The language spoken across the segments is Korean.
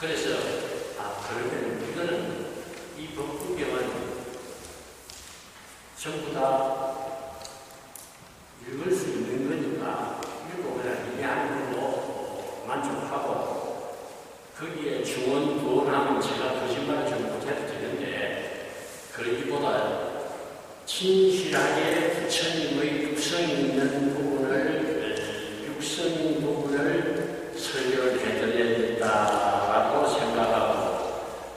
그래서 그러면 이거는 이 법구경은 전부 다 읽을 수 있는 거니까 읽고 그냥 이해하는 걸로 만족하고 거기에 중원 부원하면 제가 거짓말을 좀 못해도 되는데 그러기보다 진실하게 부처님의 육성이 있는 육성인 부분을 설명을 해드려야 된다라고 생각하고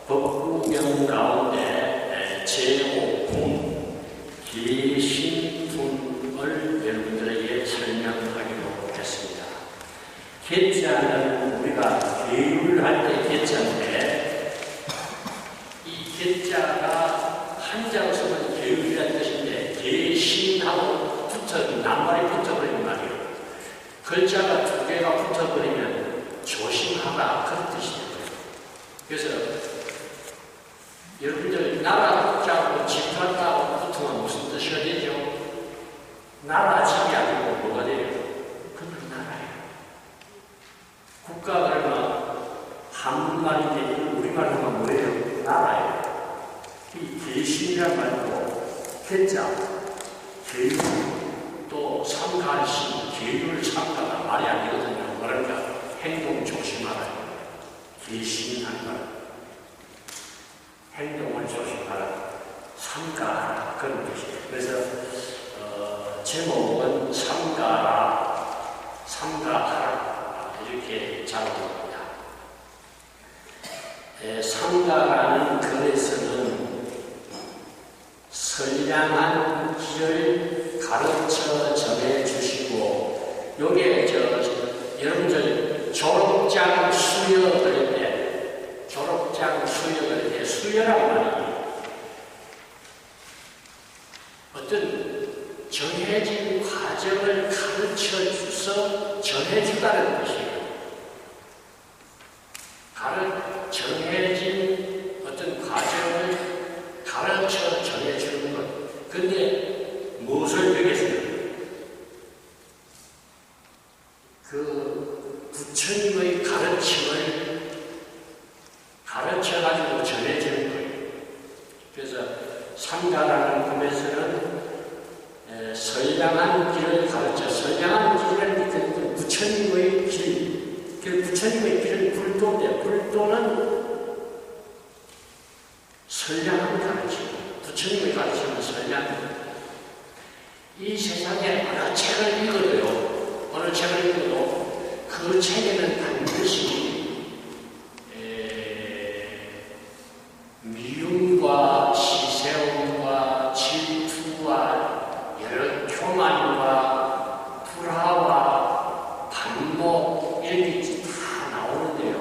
법구경 가운데 제5품 계신품을 여러분들에게 설명하기로 했습니다. 계자는 우리가 계율할 때 계자인데 이 계자가 한자로 쓰면 계율이라는 뜻인데 계신하고 낱말이 붙어버리는 말이에요. 글자가 두 개가 붙어버리면 조심하라 그런 뜻이 되고요. 그래서 여러분들 나라 자고 집 갔다고 붙으면 무슨 뜻이가 되죠? 나라 집이 아니고 뭐가 돼요? 그건 나라예요. 국가 그러면 한문말인데 우리말 하면 뭐예요? 나라예요. 이 계신이란 말도 계자, 계율, 또 삼가시, 계율 삼가가 말이 안 되거든요. 그러니까 행동 조심하라. 계신한 말. 행동을 조심하라. 삼가하라. 그런 뜻이에요. 그래서 제목은 삼가하라. 이렇게 잡아봅니다. 삼가라는 글에서는 선량한 길을 가르쳐 전해주시고 요게 여러분들 졸업장 수여 그럴 때 수여란 말이 어떤 정해진 과정을 가르쳐 주서 전해주다는 뜻이에요. 정해진 어떤 과정을 가르쳐 전해주는 것. 근데 무엇을 배겠어요? 그 부처님의 가르침을 가르쳐가지고 전해주는 거예요. 그래서 삼가라는 꿈에서는 선량한 길을 가르쳐, 선량한 길이라는 게 부처님의 길, 부처님의 길은 불도인데, 불도는 선량한 가르침, 부처님의 가르침은 선량한. 이 세상에 어느 책을 읽어도 그 책에는 반드시 미움과 시세움과 질투와 여러 교만과 불화와 반목 이런 게 다 나오는데요.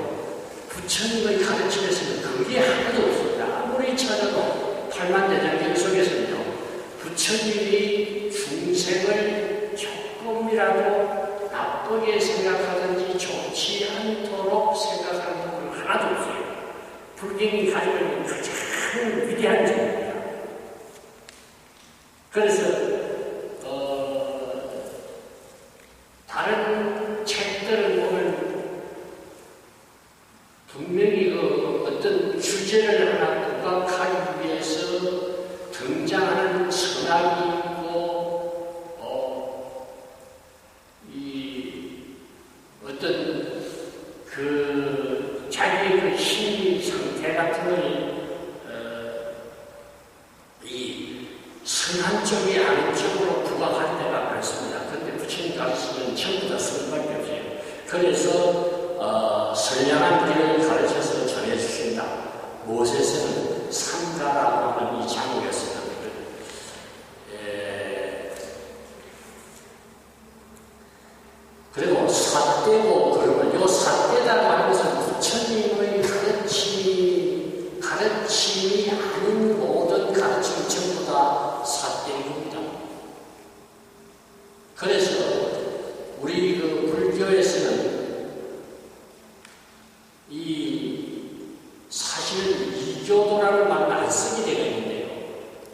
부처님의 가르침에서는 그게 하나도 없습니다. 아무리 찾아도 팔만대장경 속에서는요. 부처님이 중생을 조금이라도 나쁘게 생각하든지 좋지 않도록 생각하는 부분은 하나도 없어요. 불경이 가지고 있는 가장 위대한 점입니다. 그래서 다른 책들을 보면 분명히 어떤 주제를 하나 부각하기 위해서 등장하는 선악이 있고 어떤 자기의 그 심리 상태 같은 걸 이 선한 쪽이 아닌 쪽으로 부각할 때가 많습니다. 그런데 부처님 가르치면 전부 다 선밖에 없어요. 그래서 선량한 길을 가르쳐서 전해주신다. 모세서는 삼가라고 하는 이 장면이었습니다. 그리고 삿대고 그러면 요 삿대라고 하는 것은 부처님의 가르침이 아닌 모든 가르침이 전부 다 삿대입니다. 그래서 우리 불교에서는 사실 이교도라는 말을 안 쓰게 되어 있는데요.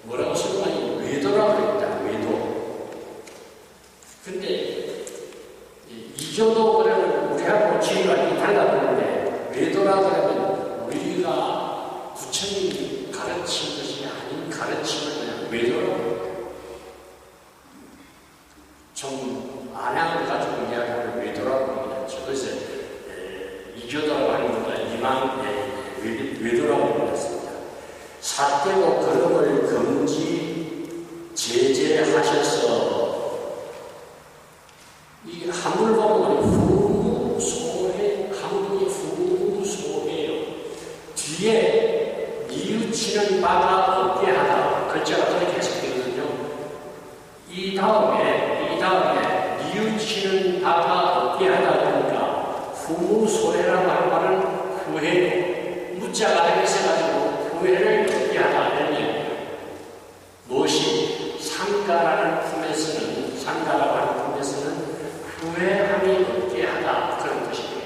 뭐라고 쓰면 외도라고 합니다. 외도. 근데 이교도 그러면 우리하고 지위가 달라 보는데 외도라고 하면 우리가 부처님이 가르친 것이 아닌 가르침을 그냥 외도라고 좀 안양을 가지고 이야기하는 외도라고 얘기하죠. 그래서 이교도라고 하는 것보다 외도라고 얘기했습니다. 사대고 그름을 금지 제재하셔서 이 한물 보면 후무소해, 한문이 후무소해요. 뒤에 뉘우치는 바가 없게 하다. 글자가 그렇게 해석되거든요. 이 다음에 뉘우치는 바가 없게 하다 보니까 후무소해라고 하는 말은 후회, 무자가 해석해가지고 후회를 없게 하다. 이런 얘기예요. 무엇이 상가라는 품에서는, 상가라고 하는 품에서는 후회함이 없게 하다. 그런 뜻이에요.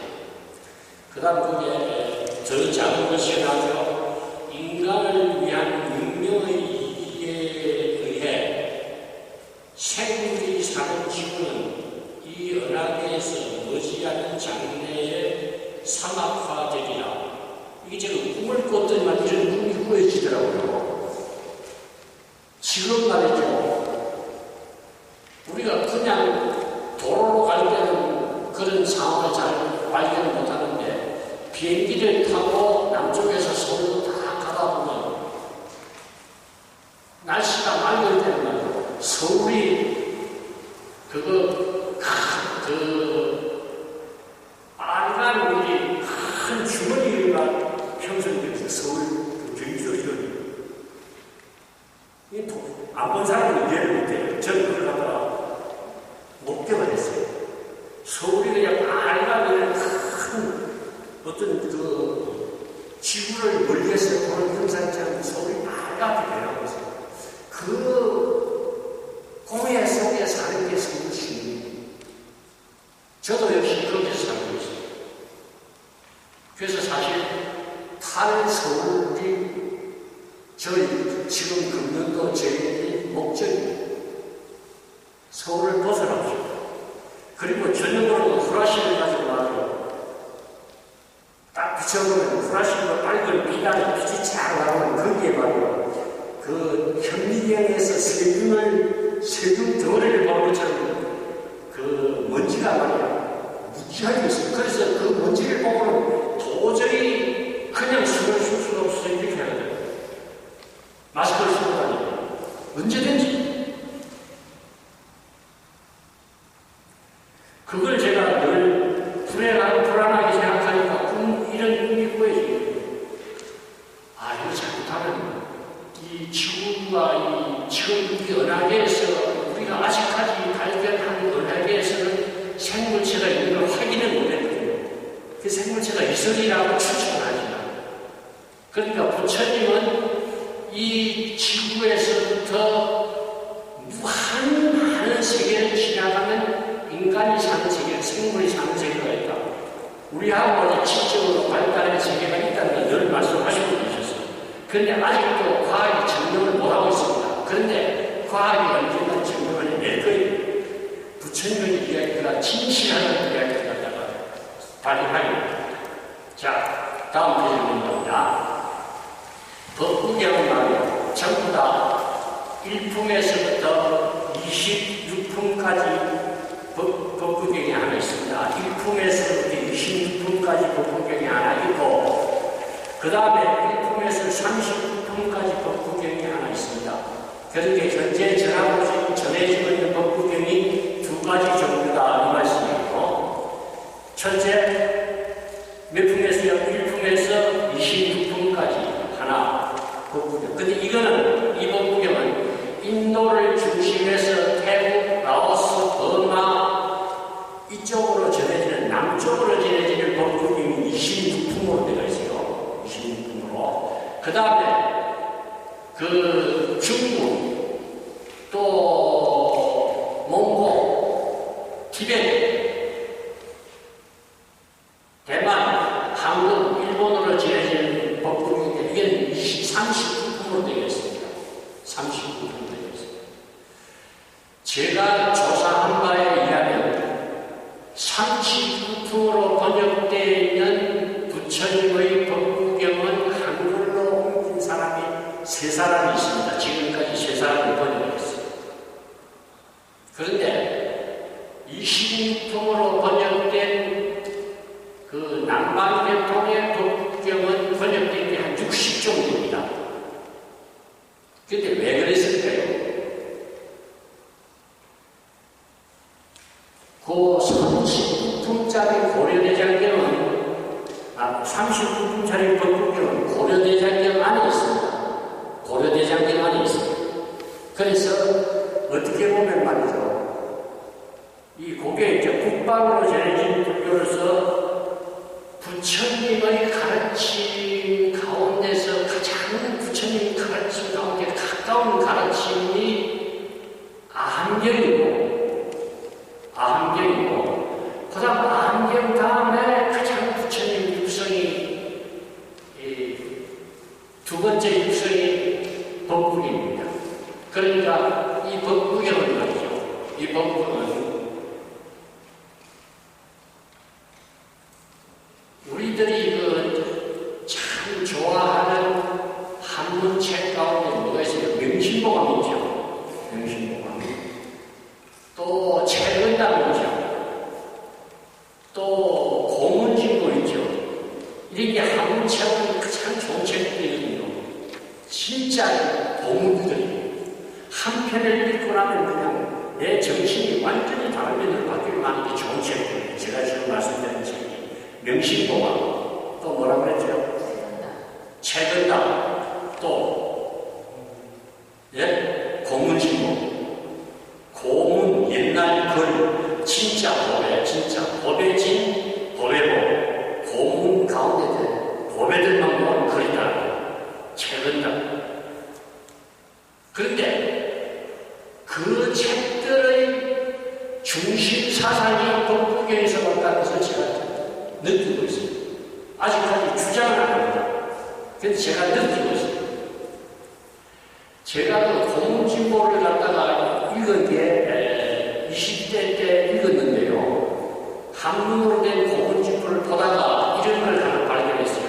그 다음 그게 더 작은 것이 나죠. 인간을 위한 문명의 이기에 의해 생물이 사는 지구는 이 은하계에서 머지않은 장래에 사막화되리라. 이게 제가 꿈을 꿨더니만 이런 꿈이 꾸어지더라고요. 지금 말이죠. 우리가 그냥 도로로 갈 때는 그런 상황을 잘 발견을 못하는데 비행기를 타고 남쪽에서 서울로 다 가다 보면 날씨가 맑을 때는 말이죠. 서울이 빨간 우리 큰 주머니가 형성되면서 서울 경기도 이런 안 본 사람은 이해를 못해요. 저는 그걸 갖다가 못 깨달았어요. 서울이 그냥 빨간 큰 어떤 지구를 멀리에서 보는 형상처럼 서울이 빨갛게 변하고 있어요. 그 공해 속에 사는 게 서울 시민이에요. 저도 역시 거기서 살고 있어요. 그래서 사실 탈 서울이 저희 지금 금년도 저희 목적이에요. 서울을 벗어나오죠. 그리고 전형으로 후라시를 가지고 나와요. 딱 비춰보면 후라시로 빨간 빛나는 빛이 잘 나오는 거기에 말이요. 그 현미경에서 세균 덩어리를 보는 것처럼 그 먼지가 말이야. 무지하게 있어요. 그래서 그 먼지를 보고는 도저히 그냥 숨을 쉴 수가 없어서 이렇게 해야 돼요. 마스크를 쓰고 다니고 언제든지 그걸 제가 늘 불안하게 생각하니까 이런 꿈이 꾸어져요. 이거 잘못하면 이 지구가 지금 이 은하계에서 우리가 아직까지 발견한 은하계에서는 생물체가 있는 걸 확인을 못했거든요. 그 생물체가 있으리라고 추측을 하지만 그러니까 부처님은 이 지구에서부터 많은 세계를 지나가면 인간이 사는 세계, 생물이 사는 세계가 있다. 우리하고 지적으로 발달한 세계가 있다는 걸 늘 말씀하시고 계셨어요. 그런데 아직도 과학이 증명을 못하고 있습니다. 그런데 과학이 언젠가 증명을 해낼 거예요. 부처님의 이야기가 진실한 이야기를 갖다가 발휘하입니다. 자, 다음 페이지를 봅니다. 법구경은 말이요. 전부 다 1품에서부터 26품까지 법구경이 하나 있습니다. 1품에서부터 26품까지 법구경이 하나 있고 그 다음에 1품에서 39품까지 법구경이 하나 있습니다. 그렇게 현재 전해지고 있는 법구경이 두 가지 정도다 이 말씀이고 첫째 몇 품에서요? 1품에서 26품까지 하나 법구경. 근데 이 법구경은 인도를 중심해서 태국, 라오스, 버마 이쪽으로 전해지는 남쪽으로 전해지는 법구경이 26품으로 되어 있어요. 26품으로. 그 다음에 그 중국 또 몽고, 티베트, 대만, 한국, 일본으로 전해지는 법구경이 이게 39품으로 되어 있습니다. 39품으로 되어 있습니다. 제가 조사한 바에 의하면 39품으로 번역되어 있는 부처님의 법구경은 세 사람이 있습니다. 지금까지 세 사람이 번역했어요. 그런데 26통으로 번역된 그 남방계통의 법경은 번역된 게 한 60종입니다. 근데 왜 그랬을까요? 그 39통짜리 고려대장경은 39통짜리 법국경은 고려대장경 안에 있습니다. 고려대장경 안에 있습니다. 그래서 어떻게 보면 말이죠. 이 고개 이제 국방으로 전해진 불교로서 부처님의 가르침 가운데서 가장 부처님의 가르침 가운데 가까운 가르침이 아함경이고, 그 다음 아함경 다음에 가장 부처님 육성이 두 번째 육성이 법국입니다. 그러니까 이 법국경은 말이죠. 이 법국은 우리들이 참 좋아하는 한문책 가운데 뭐가 있어요? 명심보감 있죠. 명심보감. 또 채근담 있죠. 또 고문진보 있죠. 이런 게 한문책은 가장 좋은 책들이거든요. 진짜 도문들이에요. 한 편을 읽고 나면 그냥 내 정신이 완전히 다른 면으로 바뀔 만한 좋은 책들이에요. 제가 지금 말씀드린 책이. 명심보감, 또 뭐라 그랬죠? 채근담, 또, 고문진보, 고문, 옛날 글, 진짜 법의 진, 법의 법, 고문 가운데 법애들만 모은 글이다. 채근담. 그런데 그 책들의 중심 사상이 법국경에서 왔다는 것을 제가 느끼고 있습니다. 아직까지 주장은 안 합니다. 그런데 제가 느끼고 있습니다. 제가 그 고문진보를 갖다가 읽은 게 20대 때 읽었는데요. 한문으로 된 고문진보를 보다가 이런 걸 하나 발견했어요.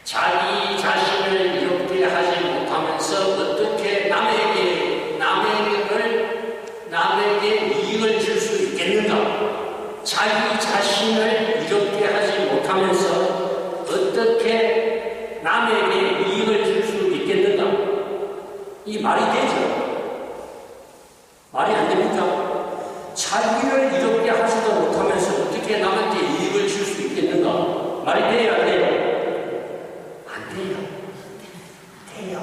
자기 자신을 이롭게 하지 못하면서 어떻게 남에게 이익을 줄 수 있겠는가? 자기 자신을 이롭게 하지 못하면서 어떻게 남에게 이익을 줄 수 있겠는가? 이 말이 되죠? 말이 안 됩니까? 자기를 이롭게 하지도 못하면서 어떻게 남한테 이익을 줄 수 있겠는가? 말이 돼요, 안 돼요? 안 돼요. 돼요.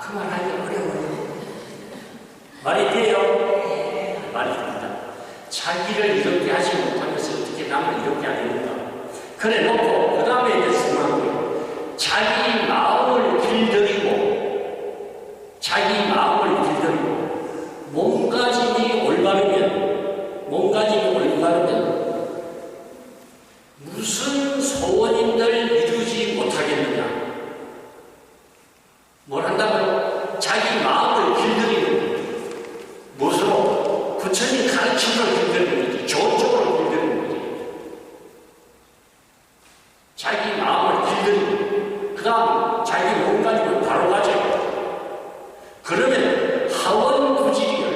그 말 하기 어려워요. 말이 돼요? 말이 됩니다. 자기를 이롭게 하지 못하면서 어떻게 남을 이롭게 하겠는가? 그래 놓고 그 다음에 이제 중요한 거예요. 자기 마음을 길들이고 몸가짐이 올바르면 무슨 소원인들 이루지 못하겠느냐? 뭘 한다고요? 자기 마음을 길들이는 무엇으로? 부처님 가르침으로 길들이는 거지. 좋은 쪽으로 길들이는 거지. 자기 마음을 길들이고 그 다음 자기 몸 가지고 바로 가죠. 그러면 하원부질이에요.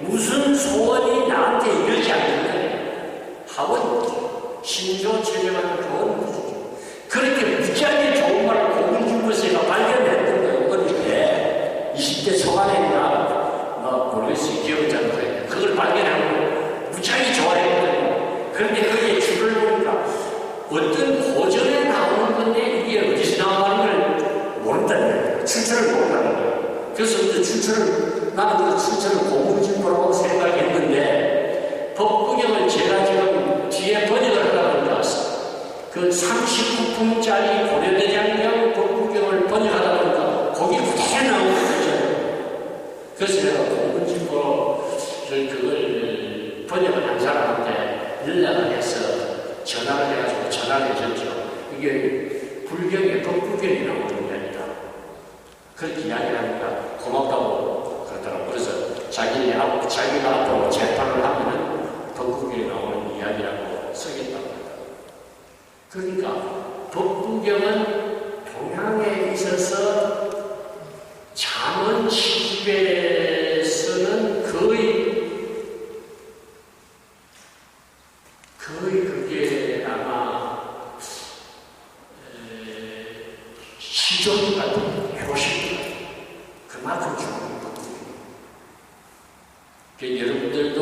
무슨 소원이 나한테 이르지 않는데 하원부질. 신조체제가 좋은 부질이죠. 그렇게 무지하게 좋은 말을 고문진보에서 제가 발견했던 거예요. 어디에 20대 초반에나 모르겠어요. 기억이 잘 안 나요. 그걸 발견하고 무지하게 좋아했거든요. 그런데 거기에 줄을 보니까 어떤 고전에 나오는 건데 이게 어디서 나오는 걸 모른다는 거예요. 출처를 모른다는 거예요. 그래서 나는 그 출처를 고문진보라고 생각했는데 법국경을 제가 지금 뒤에 번역을 하다 보니까 그 39품짜리 고려대장경 법국경을 번역하다 보니까 거기 그대로 나오는 거죠. 그래서 제가 고문진보를 그걸 번역을 한 사람한테 연락을 해서 전화를 해가지고 전화를 해줬죠. 이게 불경에 법국경이 나오는 겁니다. 그렇게 이야기를 하니까 고맙다고 그러더라고요. 그래서 자기가 앞으로 재판을 하면은 법국경에 나오는 이야기라고 쓰겠다고 합니다. 그러니까 법국경은 동양에 있어서 잠언 시집에서는 거의 그게 아마 시종 같은 효식 그만큼 중요한 부분이에요. 여러분들도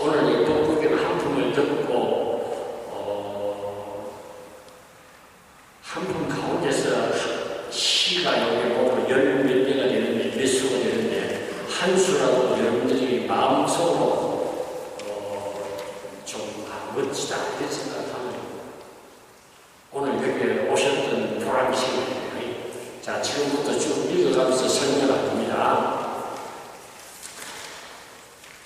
오늘 이 독국의 한 품을 듣고 한 품 가운데서 시가 여기 보면 열 몇 개가 되는데 몇 수가 되는데 한 수라도 여러분들이 마음속으로 좀 멋지다 이런 생각하면 오늘 여기에 오셨던 보람이 생깁니다. 자, 지금부터 쭉 읽어가면서 설명을 합니다.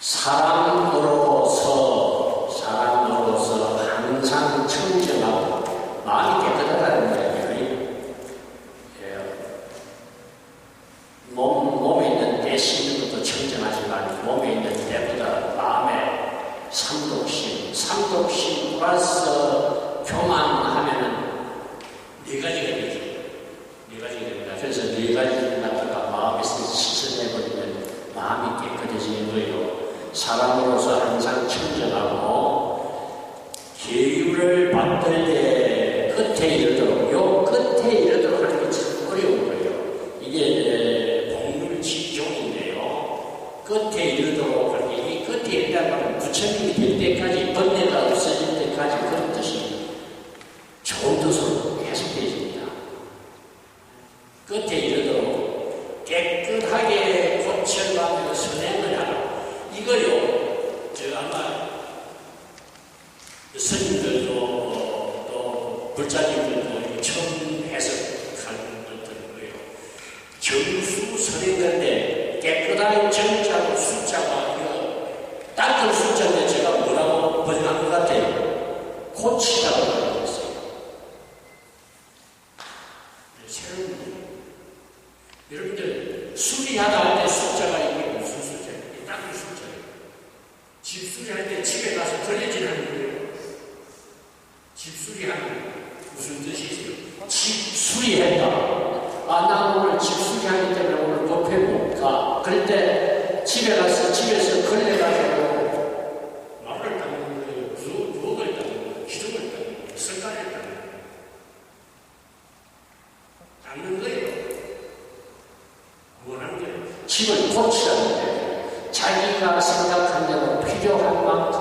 사람으로서 항상 청정하고 마음이 깨끗하다는 거예요. 몸에 있는 때 씻는 것도 청정하지만 몸에 있는 때보다 마음에 삼독심 플러스 교만하면은 네 가지가 되죠. 네 가지가 됩니다. 그래서 네 가지를 갖다가 마음에서 씻어내버리면 마음이 깨끗해지는 거예요. 사람으로서 항상 청정하고 계율을 받들 때 끝에 이르도록 하는 게 참 어려운 거예요. 이게 복물지종인데요. 끝에 이르도록 하는 게 이 끝에 이르다가 부처님이 될 때까지 번뇌가 없어질 때까지 그런 뜻이 좋은 뜻으로 해석되어집니다. 끝에 이르도록 깨끗하게 고쳐가며 선행을 하라. 이거요, 아마 스님들도 또 불자님들도 처음 해석하는 거예요. 정수선행인데 깨끗하게 정자고 숫자가 이거 닦은 숫자인데 제가 뭐라고 번역한 것 같아요? 고치라고 번역했어요. 새로운 여러분들 수리하다 할 때 숫자가 이게 무슨 숫자예요? 닦은 숫자예요. 집 수리할 때 집에 가서 걸레질하는 거예요. 집 수리하는 무슨 뜻이세요? 집 수리했다. 나 오늘 집 수리하기 때문에 오늘 법회 못 가. 그럴 때 집에 가서 집에서 걸레 가지고 말을 닦는 거예요. 부엌을 닦는 거예요. 기둥을 닦는 거예요. 석가를 닦는 거예요. 닦는 거예요. 원하는 거예요. 집을 고치라는 거예요. 자기가 생각한 대로 필요한 만큼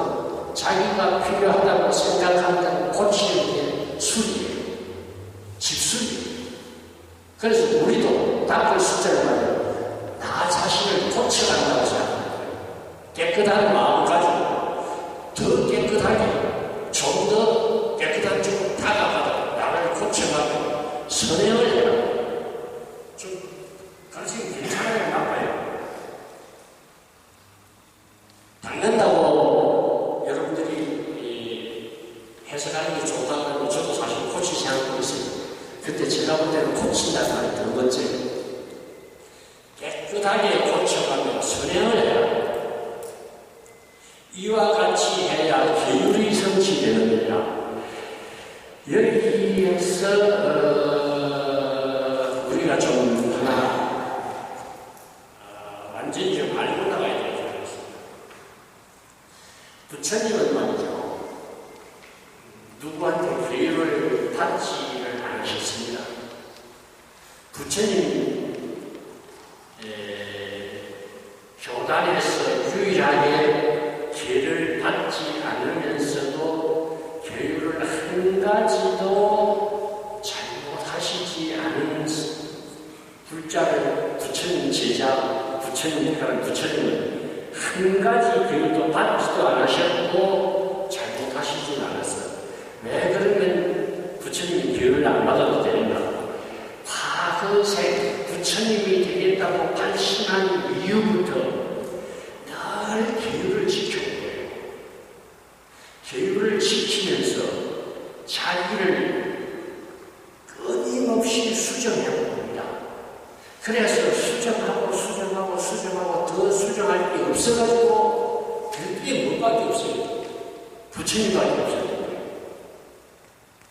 자기가 필요하다고 생각한 대로 고치는 게 수리예요. 집수리예요. 그래서 우리도 닦을 숫자를 말해요. 나 자신을 고쳐간다고 생각하는 거예요. 깨끗한 마음 가지고 더 깨끗하게 좀 더 깨끗한 쪽으로 다가가다 나를 고쳐가고 선행을 해라. 좀 가르치면 괜찮아요? 나빠요? 닦는다고 여러분들이 해석하는 게 좋다고 하면 저도 사실 고치지 않고 있어요. 그때 제가 볼 때는 고친다는 말이 더 멋져요. 깨끗하게 고쳐가며 선행을 해야 이와 같이 해야 계율이 성취되느니라. 여기에서 우리가 좀 하나 완전히 좀 알고 나가야 될 줄 알았습니다. 부처님은 말이죠. 누구한테 계율을 받지를 않으셨습니다. 부처님 교단에서 유일하게 계를 받지 않으면서도 계율을 한 가지도 잘못하시지 않은 불자를 부처님 제자, 부처님이라는 부처님은 한 가지 계율도 받지도 않으셨고 잘못하시진 않았어요. 왜 그러면 부처님이 계율을 안 받아도 되는가? 과거세 부처님이 되겠다고 발심한 이후부터 늘 계율을 지켜온 거예요. 계율을 지키면서 자기를 끊임없이 수정해온 겁니다. 그래서 수정하고 더 수정할 게 없어가지고 별게 뭐밖에 없어요. 부처님밖에 없어요.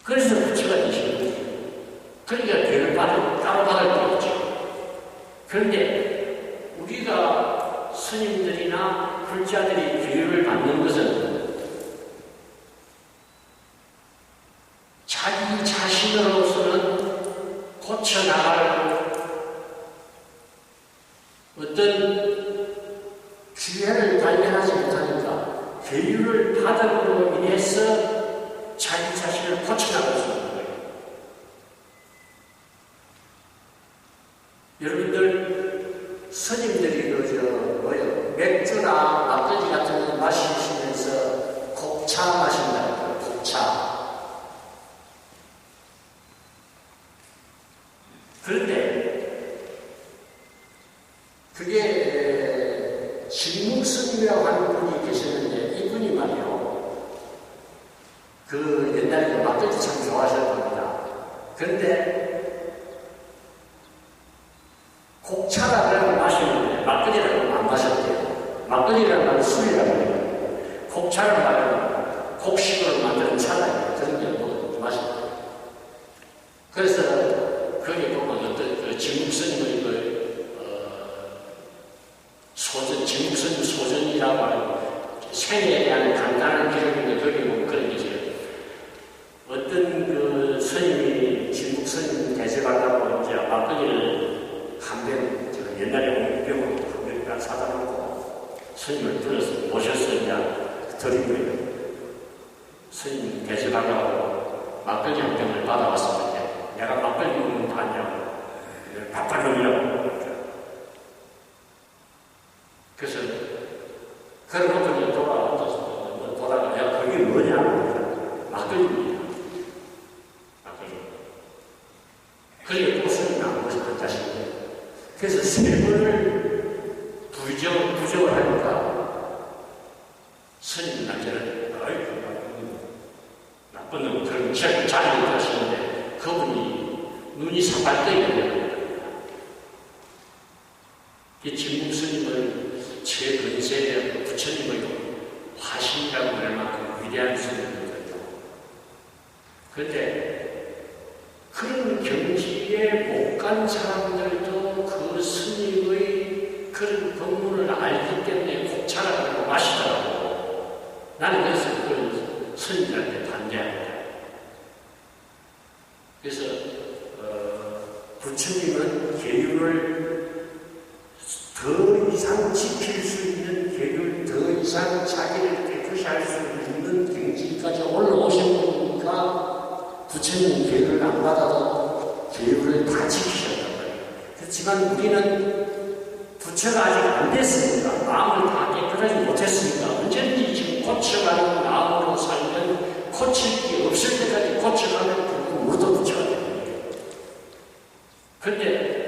그래서 부처가 되신 거예요. 그러니까 교회를 따로 받을 게 있죠. 그런데 우리가 스님들이나 불자들이 교회를 받는 것은 자기 자신으로서는 고쳐나갈 어떤 기회를 발견하지 못하니까 교육을 받음으로 인해서 자기 자신을 고쳐나갈 수 있는 거예요. 여러분들 스님들이 맥주나 막걸리 같은 거 마시면서 곡차 마신다고요. 곡차. 그런데 그게 진묵스님이라고 하는 분이 계셨는데 이분이 말이요. 그 옛날에 그 막걸리 참 좋아하셨답니다. 그런데 곡차라 그러면 마시는데 막걸리라고 하면 안 마셨대요. 막걸리라는 말은 술이라고 해요. 곡차를 말하면 곡식으로 만드는 차다. 그런 게 마셨대요. 그래서 거기에 보면 어떤 그 진묵스님의 진묵스님 소전이라고 하는 생애에 대한 간단한 기록인데 거기 보면 그런 게 있어요. 어떤 그 스님이 진묵스님 대접하려고 이제 막걸리를 한 병, 옛날에 병으로 한 병 사다 놓고 스님을 불러서 모셔서 이제 드린 거예요. 스님 대접하려고 막걸리 한 병을 받아왔습니다. 내가 막걸리 먹는 거 아니냐고. 바쁜 놈이라고. 그래서, 그러고 이제 돌아와서, 보다가, 야, 그게 뭐냐? 막걸리입니다. 막걸리. 그게 또 스님이 안 보시는 자식이에요. 그래서 세 번을 부정을 하니까, 스님 남자는, 나쁜 놈, 그런 자리를 하시는데, 그분이 눈이 사발대게 됩니다. 이 진묵스님은 최근세의 부처님의 화신이라고 할 만큼 위대한 스님이거든요. 그런데 그런 경지에 못 간 사람들도 그 스님의 그런 법문을 알기 때문에 곡차라고 마시더라고. 나는 그래서 그 스님들한테 반대합니다. 그래서 부처님은 계율을 더 이상 지킬 수 있는 계율, 더 이상 자기를 깨끗이 할 수 있는 경지까지 올라오신 분이니까 부처님 계율을 안 받아도 계율을 다 지키셨단 말이에요. 그렇지만 우리는 부처가 아직 안 됐으니까, 마음을 다 깨끗하지 못했으니까 언제든지 지금 고쳐가는 마음으로 살면 고칠 게 없을 때까지 고쳐가는 부분 모두 부처가 됩니다. 그런데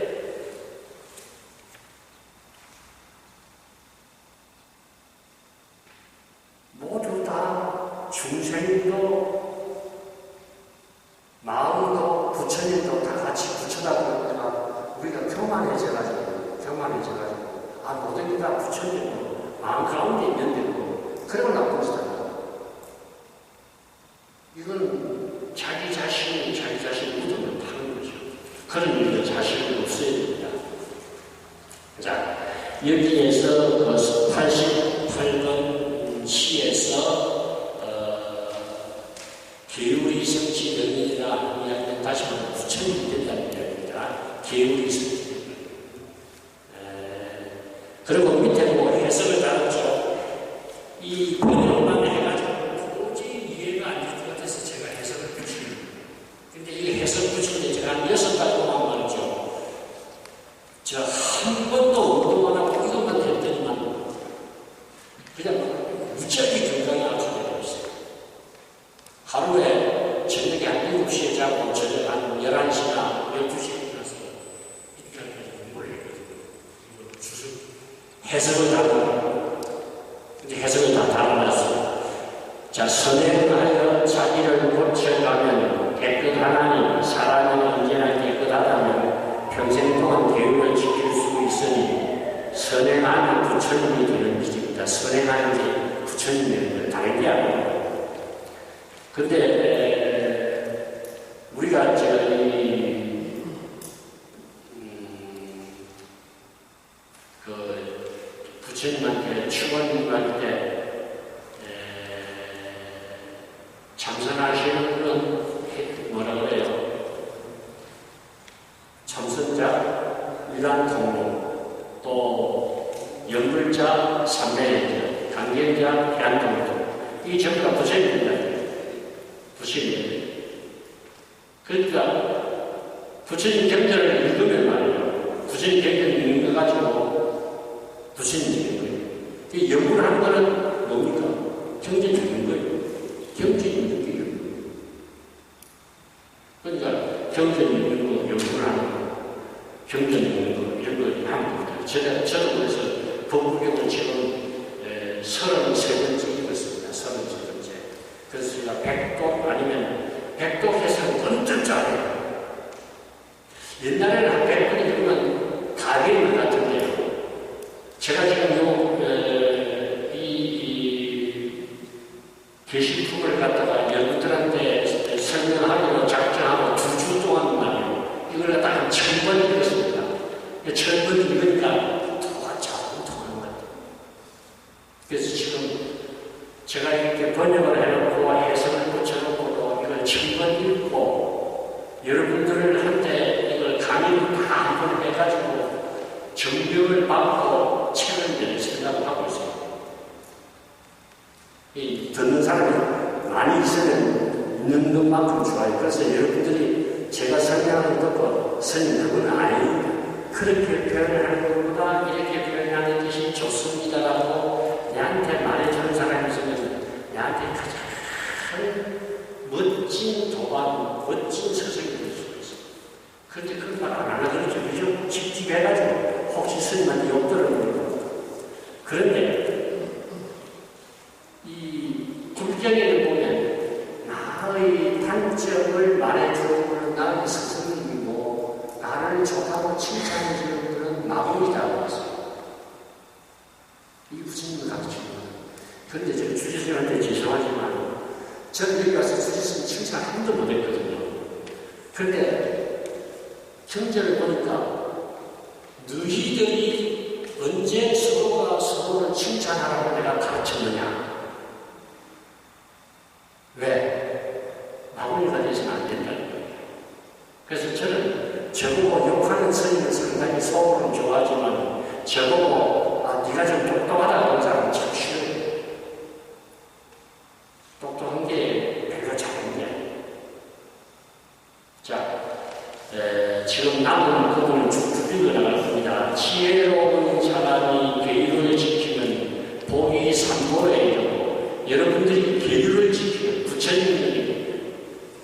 모두 다 중생도 마음도 부처님도 다 같이 부처다 보니까 우리가 교만해져가지고 모든 게 다 부처님도 마음 가운데 있는데 그러고 나쁜 짓하다. 이건 자기 자신이 무덤을 파는 거죠. 그런 일도 자신이 없어야 됩니다. 자, 여기에서 그 88번 시에서 계율이 성취 명령이라 하는 이야기는 다시 한번 부처님이 된다는 이야기입니다. 계율이 성취 명령. 그리고 밑에 보고 해석을 달았죠. 이 번역만 해가지고 도저히 이해가 안 될 것 같아서 제가 해석을 붙입니다. 근데 이 해석 붙이는데 제가 한 6달 동안 말이죠. 저 한 번도 운동 안 하고 이것만 했더니만 그냥 무지하게 건강이 악화되고 있어요. 하루에 저녁에 한 7시에 자고 저녁 한 11시나 12시에 일어나서 이때까지 공부를 했거든요. 이거 주습 해석을 달고 이제 해석을 다 달아놨어요. 자, 선행하여 자기를 고쳐가면 깨끗하나니 사람은 언제나 깨끗하다면 평생 동안 계율을 지킬 수 있으니 선행하는 부처님이 되는 일입니다. 선행하는 게 부처님이 다르게 합니다. 근데 우리가 이 부처님한테 축원할 때 참선하시는 분은 뭐라 그래요? 참선자, 일환통로, 또 연불자, 삼매연자, 강견자, 해안통로. 이게 전부 다 부처님입니다. 부처님. 그러니까 부처님 경전을 읽으면 말이에요. 부처님 경전을 읽는 거 가지고 부처님적인 거예요. 이 연불하는 거는 뭡니까? 경전적인 거예요. 경전이 느끼는 거예요. 그러니까 경전 읽는 거, 연불하는 거, 경전 읽는 거, 이런 거 하는 겁니다. 저도 그래서 법국경을 지금 33번째 읽었습니다. 33번째. 그래서 제가 백독 아니면 백독해서 언뜻 잘해요. 옛날에는 한 100번 읽으면 다 되는 것 같은데요. 제가 지금 이 게시품을 갖다가 여러분들한테 설명하려고 작정하고 2주 동안 말이에요. 이걸 갖다가 한 1000번 읽었습니다. 1000번 읽으니까 도가 자꾸 통하는 것 같아요. 그래서 지금 제가 이렇게 번역을 해놓고 해석을 붙여놓고도 이걸 1000번 읽고 여러분들을 한테 이걸 강의를 다 한번 해가지고 정명을 받고 책을 낼 생각을 하고 있어요. 이 듣는 사람이 많이 있으면 있는 것만큼 좋아요. 그래서 여러분들이 제가 설명하는 거 듣고 스님 그건 아닙니다. 그렇게 표현하는 것보다 이렇게 표현하는 것이 좋습니다라고 내한테 말해주는 사람이 있으면 내한테 가장 멋진 도반, 멋진 서적이 될 수가 있어요. 그런데 그런 말 안 하나 그러죠. 그죠? 찝찝해가지고 혹시 스님한테 욕 들어보는 거. 그런데 이 불경에는 보면 나의 단점을 말해주는 나의 스승님이고 나를 좋다고 칭찬해주는 분은 마음이라고 했어요. 이 부처님을 가르치는 거예요. 그런데 제가 주지스님한테 죄송하지만 저는 여기 와서 주지스님 칭찬 한 번도 못했거든요. 그런데 경전을 보니까 너희들이 언제 서로가 서로를 칭찬하라고 내가 가르쳤느냐? 왜? 마무리가 되시면 안 된다는 거예요. 그래서 저는 저보고 욕하는 스님은 상당히 속으로는 좋아하지만 저보고 네가 좀 똑똑하다고 하는 사람은 참 싫어요. 똑똑한 게 별로 잘했네. 자, 지금 남은 부분은 쭉쭉 읽어나갔습니다. 지혜로운 사람이 계율을 지키면 복이 삼보에 이르고 여러분들이 계율을 지키면 부처님들이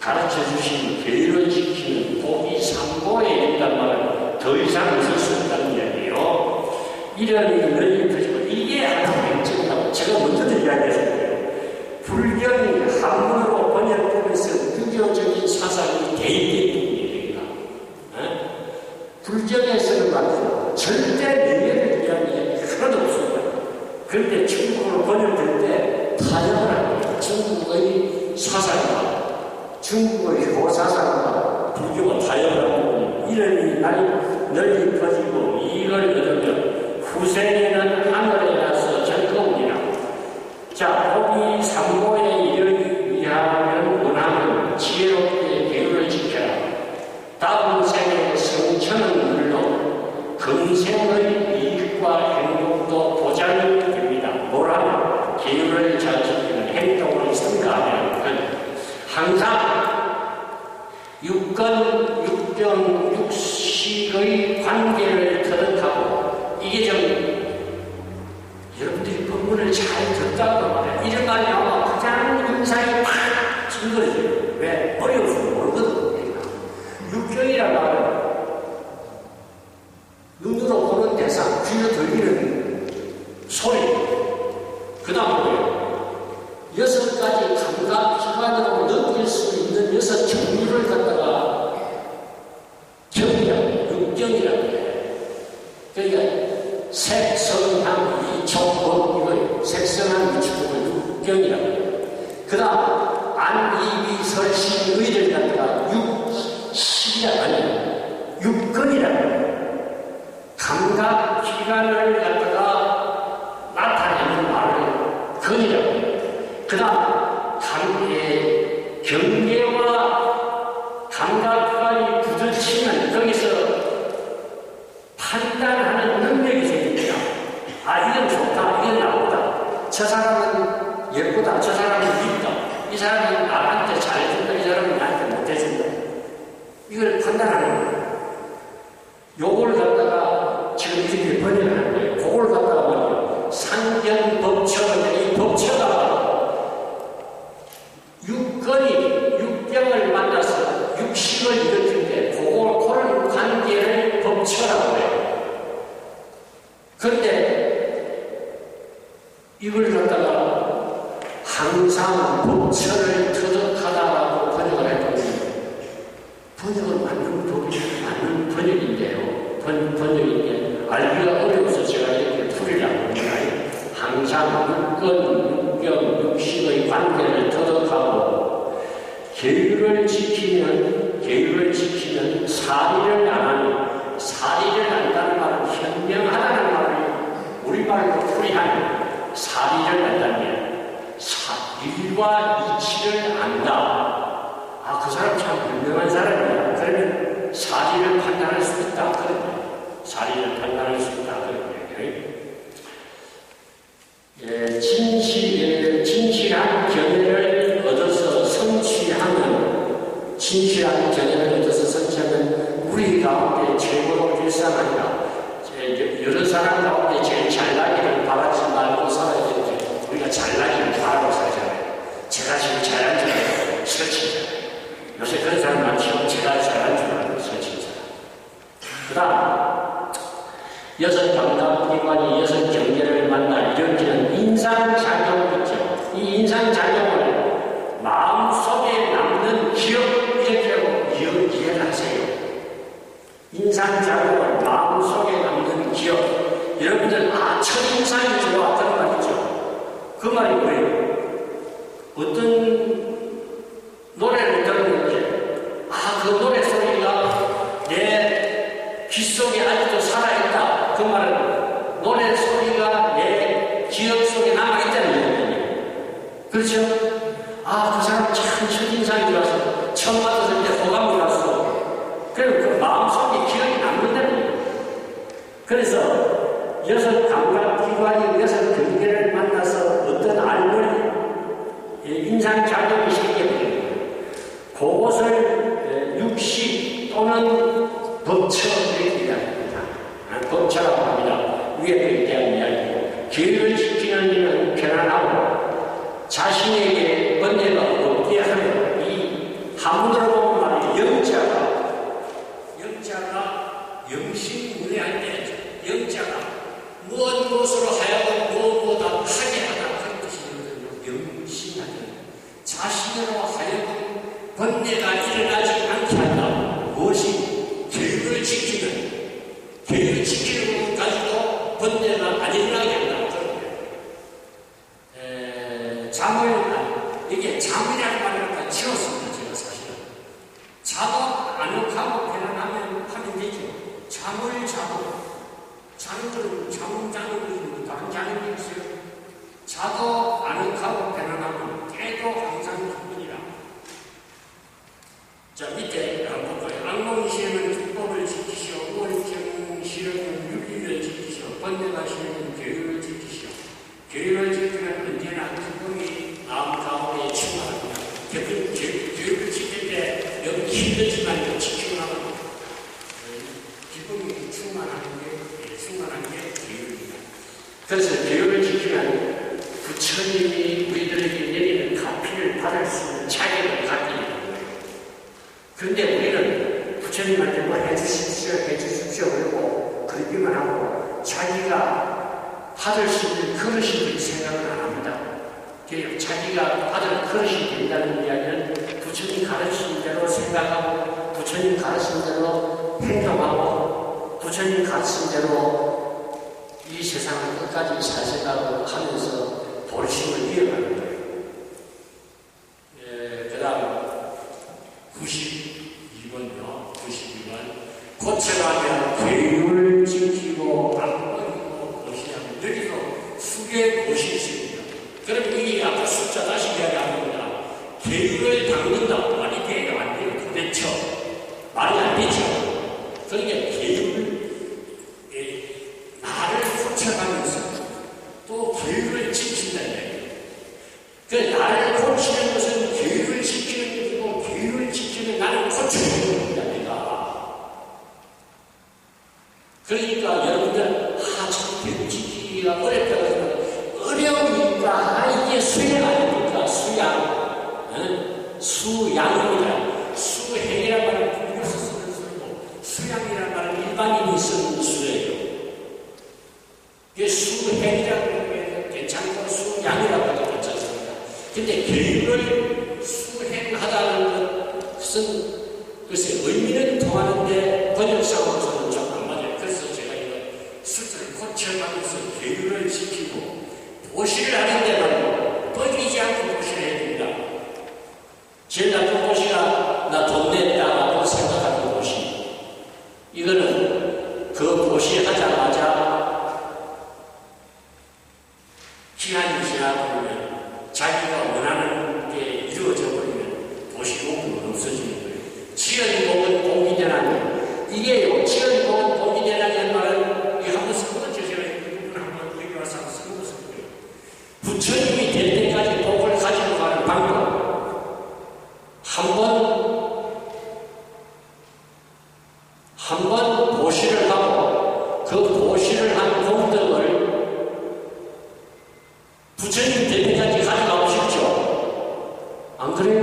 가르쳐주신 계율을 지키면 복이 삼보에 이른단 말은 더 이상 있을 수 없다는 이야기예요. 이러니 널리 퍼지고 이게 하나 맥증이라고 제가 먼저도 이야기했어요. 불경이 한문으로 번역되면서 유교적인 사상이 개입된 얘기입니다. 불경에서는 말이죠. 절대 내면을 위한 이야기가 하나도 없습니다. 그런데 중국어로 번역될 때 타협을 합니다. 중국의 사상과 중국의 효사상과 불교가 타협을 하고 이러니 널리 퍼지고 이걸 얻으면 후세에는 하늘에 가서 즐거우리라. 자, 복이 삼보에 이르기 위하면 원하면 지혜롭게 계율을 지켜라. 다음 생에 성천은 물론 금생의 이익과 행복도 보장이 됩니다. 뭐라면 계율을 잘 지키는 행동을 삼가하면 항상 육경, 육식의 관계를 터득하고 이게 좀 여러분들이 법문을 잘 듣다고 말해요. 이런 말이 나오면 가장 인상이 팍 찡그러져요. 왜? 어려워서 모르거든. 육경이란 말은 눈으로 보는 대상, 귀로 들리는 소리, 그 다음 뭐예요? 6가지 감각 기관으로 느낄 수 있는 6종류를 갖다가 경이라고, 육경이라고 해요. 그러니까 색, 성, 향, 이, 촉, 이거 색성한 이축을 육경이라고 해요. 그 다음 안, 이, 미, 설, 시, 의를 갖다가 육식이라고 해요. 그 다음 경계와 감각관이 부딪히면 거기서 판단하는 능력이 생깁니다. 아, 이건 좋다, 이건 나쁘다. 저 사람은 예쁘다, 저 사람은 밉다. 이 사람은 나한테 잘해준다, 이 사람은 나한테 못해준다. 이걸 판단하는 거예요. 요걸 갖다가 지금 이렇게 번역하는 거예요. 그걸 갖다가 뭐냐. 상견법처가, 이 법처가 육병을 만나서 육식을 일으킬 때 그런 관계를 법처라고 해요. 그런데 이걸 갖다가 항상 법처를 터득하다라고 번역을 했거든요. 번역은 맞는 번역인데요. 번역인데 알기가 어려워서 제가 이렇게 풀이라고 합니다. 항상 육권, 육식의 관계를 터득하고 계율을 지키면 사리를 안 하니, 사리를 안다는 말은 현명하다는 말을 우리말로 풀이하면 사리를 안다는 게 일과 이치를 안다. 아, 그 사람 참 현명한 사람이야. 그러면 사리를 판단할 수 있다. 그러면 사리를 판단할 수 있다. 그러면 진실한 견해를 얻어서 성취하면 우리 가운데 최고로 일상하리라. 여러 사람 가운데 제일 잘나기를 바라지 말고 살아야 되는데 우리가 잘나기를 바라고 살잖아요. 제가 제일 잘난 줄 알고 설치잖아요. 요새 그런 사람 많죠. 제가 잘난 줄 알고 설치잖아요. 그 다음 여섯 감각기관이 여섯 경계를 만나 일으키는 인상작용 있죠. 이 인상작용을 마음속에 남는 기억, 이렇게 하고 이해를 하세요. 인상작용을 마음속에 남는 기억. 여러분들 첫인상이 좋았던 말이죠. 그 말이 뭐예요? 어떤 노래를 들었는지 그 노래 소리가 내 귓속에 아직도 살아있다. 그 말은 노래 소리가 내 기억 속에 남아있다는 얘기예요. 그렇죠? 그 사람 참 첫인상이 좋아서 처음 만났을 때 호감이 갔어. 그리고 그 마음속에 기억이 남는다는 얘기예요. 그래서 여섯 감각기관이 여섯 경계를 만나서 어떤 알고리 인상작용이 생겨버립니다. 그것을 육식 또는 법처 이렇게 이야기합니다. 법처라고 합니다. 위에 얘기한 이야기고, 계율을 지키는 이는 편안하고 자신에게 번뇌가 없게 하며, 이 한문으로 보면 말이에요. 영자가 영신문외할 때 영자가 무엇으로 하여금 무엇보다 하게 하다 그런 뜻이거든요. 영신하다. 자신으로 하여금 번뇌가 일어나지 않게 한다. 무엇이? 계율을 지키는 것 가지고 번뇌가 안 일어나게 한다. 이게 잠이라는 말을 갖다 치웠습니다. 제가 사실은. 자도 아늑하고 편안하면 하면 되죠. 잠을 자고. 자는 건 자는 것은 다른 자는 게 있어요. 자도 아늑하고 편안하고 깨도 항상 기분이라. 자, 밑에 한번 볼까요? 악몽시에는 불법을 지키시오. 우월경시에는 윤리를 지키시오. 번뇌가시에는 계율을 지키시오. 계율을 지키면 언제나 기쁨이 마음 가운데 충만합니다. 계율을 지킬 때 여기 힘들지만 지키고 나면 기쁨이 충만한 게 계율입니다. 그래서 계율을 지키면 부처님이 우리들에게 내리는 가피를 받을 수 있는 자격을 갖게 됩니다. 그런데 우리는 부처님한테 뭐 해주십시오 그러고 그러기만 하고 자기가 받을 수 있는 그릇이 생각을 안 합니다. 자기가 받을 그릇이 된다는 이야기는 부처님 가르친 대로 생각하고 부처님 가르친 대로 행동하고 부처님 가르친 대로 이 세상을 끝까지 살 생각을 하면서 돌심을 이어가는 거예요. 그 다음 92번요. 92번. 고쳐가면 계율을 지키고 안 버리고 고시하면 여기서 숙의 고시 있습니다. 그럼 이 아까 숫자 다시 계율을 닦는다. 말이 돼요? 안 돼요? 도대체 말이 안 되죠. 그러니까 계율을 나를 고쳐가면서 또 계율을 지킨다는 얘기예요. 그 나를 고치는 것은 계율을 지키는 것이고 계율을 지키면 나를 고쳐주는 겁니다. 내가. 그러니까 여러분들 참 계율 지키기가 어렵다고 생각하면 어려우니까 이게 수양 아닙니까? 수양. 수양입니다. 수행이란 말은 불교에서 쓰는 수고 수양이란 말은 일반인이 쓰는 수예요. 이게 수행이라고 하면 괜찮고 수양이라고 해도 괜찮습니다. 근데 계율을 수행하다는 것은 글쎄 의미는 통하는데 번역상으로서는 좀 안 맞아요. 그래서 제가 이거 술을 고쳐가면서 계율을 지키고 보시를 하는 데는 뻗이지 않고 보시를 해야 됩니다. 제일 나쁜 보시가 나 돈 냈다고 생각하는 보시. 이거는 그 보시 하자마자 기한이 지나버리면 자기가 원하는 게 이루어져 버리면 보시복은 없어지는 거예요. 지연복은 복이 되나니 이게요. 지연복은 복이 되나니 말은 이 한번 써보죠. 제가 이 부분 한번 여기 와서 한번 써보세요. 부처님이 될 때까지 복을 가지고 가는 방법. 한 번 보시를 하고 그 보시를 한功德을 부처님 될 때까지 가져가고 싶죠? 안 그래요?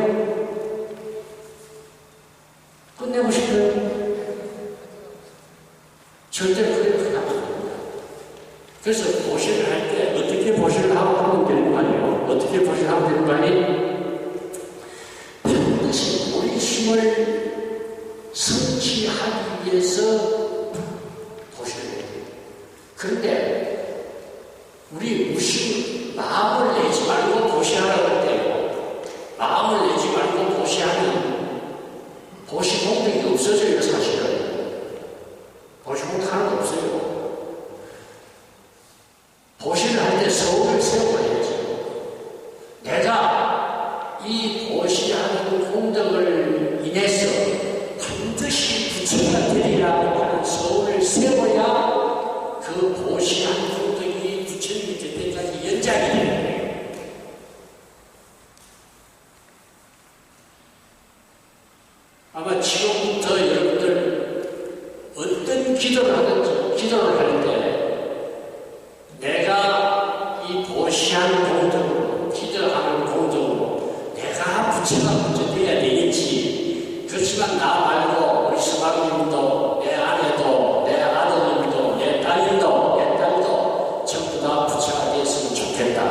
끝내고 싶어요? 절대 그래도 안 됩니다. 그래서 보시를 할 때 어떻게 보시를 하면 되는 거 아니에요? 어떻게 보시를 하면 되는 거 아니에요? 반드시 우리 힘을 성취하기 위해서 보시를 해요. 그런데 우리 무심 마음을 내지 말고 보시하라고 할 때요. 마음을 내지 말고 보시하면 보시 공덕이 없어져요. 사실은. 보시 공덕 하나도 없어요. 보시를 할 때 서울을 세워야죠. 내가 이 보시하는 공덕을 인해서 반드시 부처가 되리라고 하는 서울을 세워야 그 보시하는 공덕이 부처님이 될 때까지 연장이 되는 거예요. 아마 지금부터 여러분들 어떤 기도를 하든지 기도를 할 때 내가 이 보시하는 공덕으로 기도하는 공덕으로 내가 부처가 먼저 돼야 되겠지. 그렇지만 나 말고 우리 서방님도 내 아내도 내 아들님도 내 딸도 전부 다 부처가 됐으면 좋겠다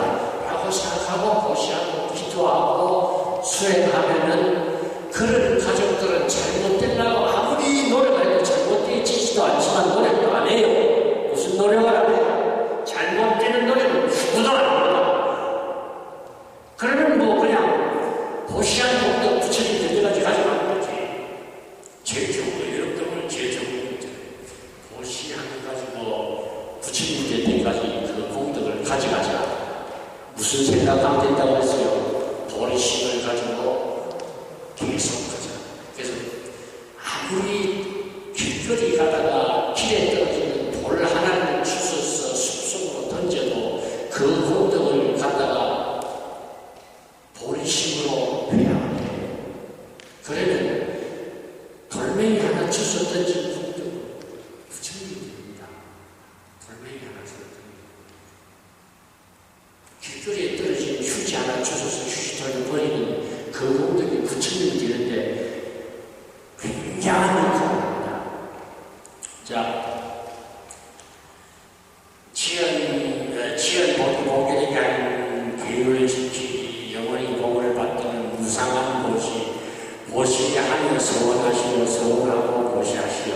라고 생각하고 보시하고 기도하고 수행하면은 그런 가족들은 잘못되려고 아무리 노력을 해도 잘못되지도 않지만 노력도 안 해요. 무슨 노력을 안 해요? 잘못되는 노력은 누구도 안 합니다. 그러면 뭐 그냥 보시한 공덕 부처님 될 때까지 가져가는 거지. 제일 좋은 거, 여러분들 제일 좋은 거 있잖아요. 보시한 가지고 부처님 될 때까지 그 공덕을 가져가자. 무슨 생각하면 된다고 했어요? 보리심을 가지고 계속하자. 그래서 아무리 길거리 가다가 길에 떨어지는 돌 하나를 주워서 숲속으로 던져도 그 공덕을 갖다가 보리심으로 회하면 돼요. 그러면 돌멩이 하나 주워 던진 공덕은 부처님이 됩니다. 돌멩이 하나 주워 던진 길거리에 떨어진 휴지 하나 주워서 휴지통에 버리는 그 공덕이 부처님이 되는데 굉장한 일입니다. 자, 지연복이 복에 대한 계율을 지키기 영원히 복을 받는 무상한 보시 하며 서원하시오. 서원하고 보시하시오.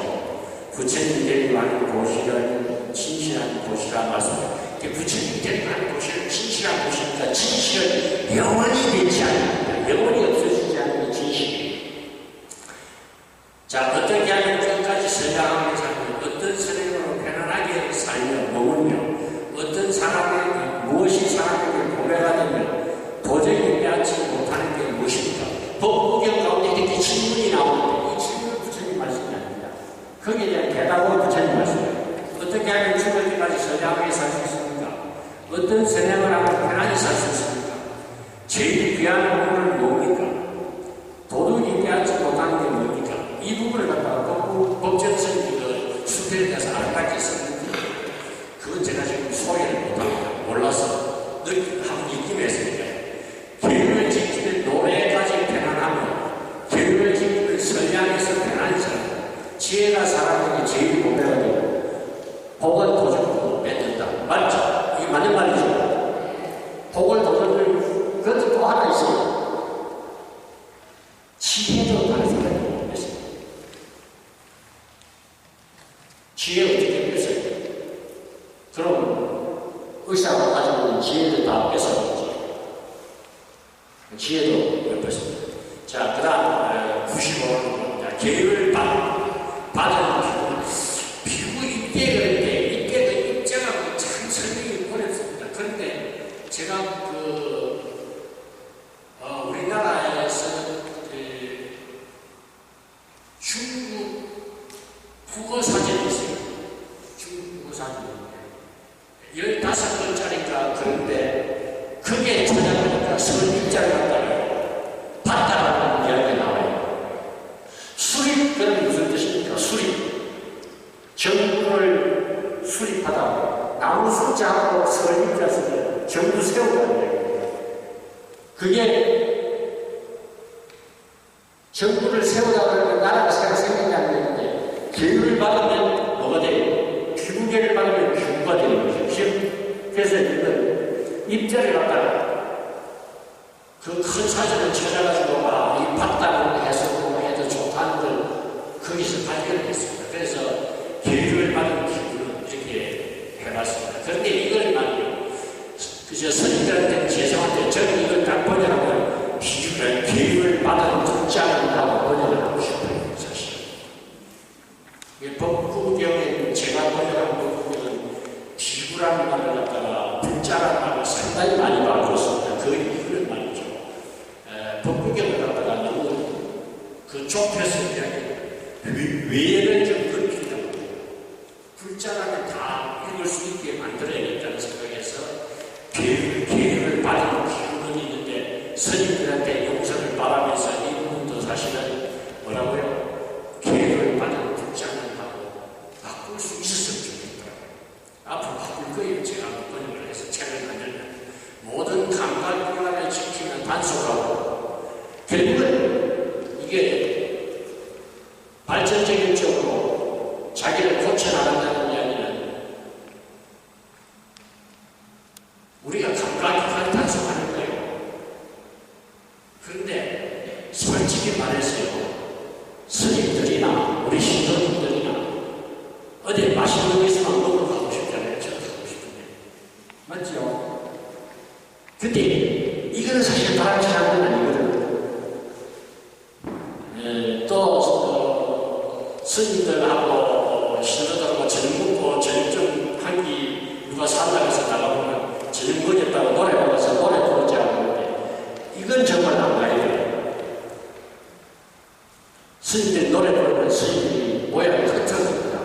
부처님 되리고 하는 보시는 진실한 보시라 말씀합니다. 부처님 되리고 하는 보시는 진실한 보시니까 진실은 영원히 되지 않습니다. 영원히 없어지지 않는 진실이에요. 자, 어떻게 하면 끝까지 설명하면서 어떤 선행으로 편안하게 살며 먹으며 어떤 사람에게 무엇이 사람에게 고배가 되며 도저히 빼앗지 못하는 게 무엇입니까? 법구경 가운데 이렇게 질문이 나오는데 이 질문은 부처님 말씀이 아닙니다. 거기에 대한 대답은 부처님 말씀이에요. 어떻게 하면 죽을 때까지 선량하게 살 수 있습니까? 어떤 선행을 하면 편안히 살 수 있습니까? 제일 귀한 부분은 뭡니까? 도둑이 빼앗지 못하는 게 뭡니까? 이 부분을 갖다가 법정선생님이 수표에 대해서 아름답게 썼는데 그건 제가 지금 소개를 못합니다. 몰라서 늘 한번 읽기만 했으니까. 계율을 지키는 노래까지 편안하며 계율을 지키는 선량에서 편안히 살고 지혜가 사람에게 제일 보배가 되고 복은 도적으로 맺는다. 맞죠? 이게 맞는 말이죠. 복을 도적을 그것도 또 하나 있어요. 지혜도 다른 사람이 맺습니다. 지혜 어떻게 뺏어요? 그럼 의사가 가지고 있는 지혜도 다 뺏어버리죠. 지혜도 몇 뺏습니다. 자, 그 다음 95번 계율을 받은 비구 입계 그럴 때 입계도 입장하고 참 설명이 어렵습니다. 그런데 제가 우리나라에서 중국 국어 사전이 있어요. 중국 국어 사전 15권짜리인가 그런데 그게 찾아보니까 11자리 같다고요. 받다라는 이야기가 나와요. 수립, 그건 무슨 뜻입니까? 수립. 정부를 수립하다. 나무 숫자하고 설립자 쓰면 정부 세우다는 이야기입니다. 그게 정부를 세우다 그러면 나라가 새로 생긴다는 얘기인데 계율을 받으면 뭐가 돼요? 귀국계를 받으면 귀국가 되는 거죠. 그래서 이건 입자를 갖다가 그 큰 사전을 찾아가지고 이 받다는 해석으로 해도 좋다는 걸 거기서 발견을 했습니다. 그래서 계율을 받은 기분은 이렇게 해봤습니다. 그런데 이걸 말이요. 그저 선생님들한테 죄송한데 저는 이걸 딱 번역하면 계율을 받은 특장을 하고 번역을 하고 싶어요. 사실. 법구경에 제가 번역한 법구경은 비구라는 말을 갖다가 불자라는 말을 상당히 많이 바꿨습니다. 그 이유는 말이죠. 법구경을 갖다가 너무 좁혀서 외연을 좀 넓히려고 불자라면 다 읽을 수 있게 만들어야겠다는 생각에서 계율을 받은 기운은 있는데 스님들한테 용서를 바라면서 이 부분도 사실은 뭐라고요? 계율을 받은 불자는 하고 바꿀 수 있었으면 좋겠더라고요. 앞으로 바꿀 거예요. 제가 번역을 해서 책을 만들면 모든 감각문화를 지키는 단속하고 결국은 이게 발전적인 쪽으로 자기를 고쳐나간다는 이야기는 우리가 감각한 단속하는 거예요. 그런데 솔직히 말해서요, 스님들이나 우리 신도님들이나 어디 맛있는 거 있으면 먹으러 가고 싶잖아요. 저도 가고 싶은데. 맞죠? 근데 이거는 사실 바람직한 건 아니거든요. 스님들하고 신도들하고 저녁 먹고 저녁 좀 한 끼 누가 산다고 해서 나가보면 저녁 먹겠다고 노래 부르면서 노래 부르지 않는데 이건 정말 안 가야 돼요. 스님들이 노래 부르면 스님들이 모양이 흐트러집니다.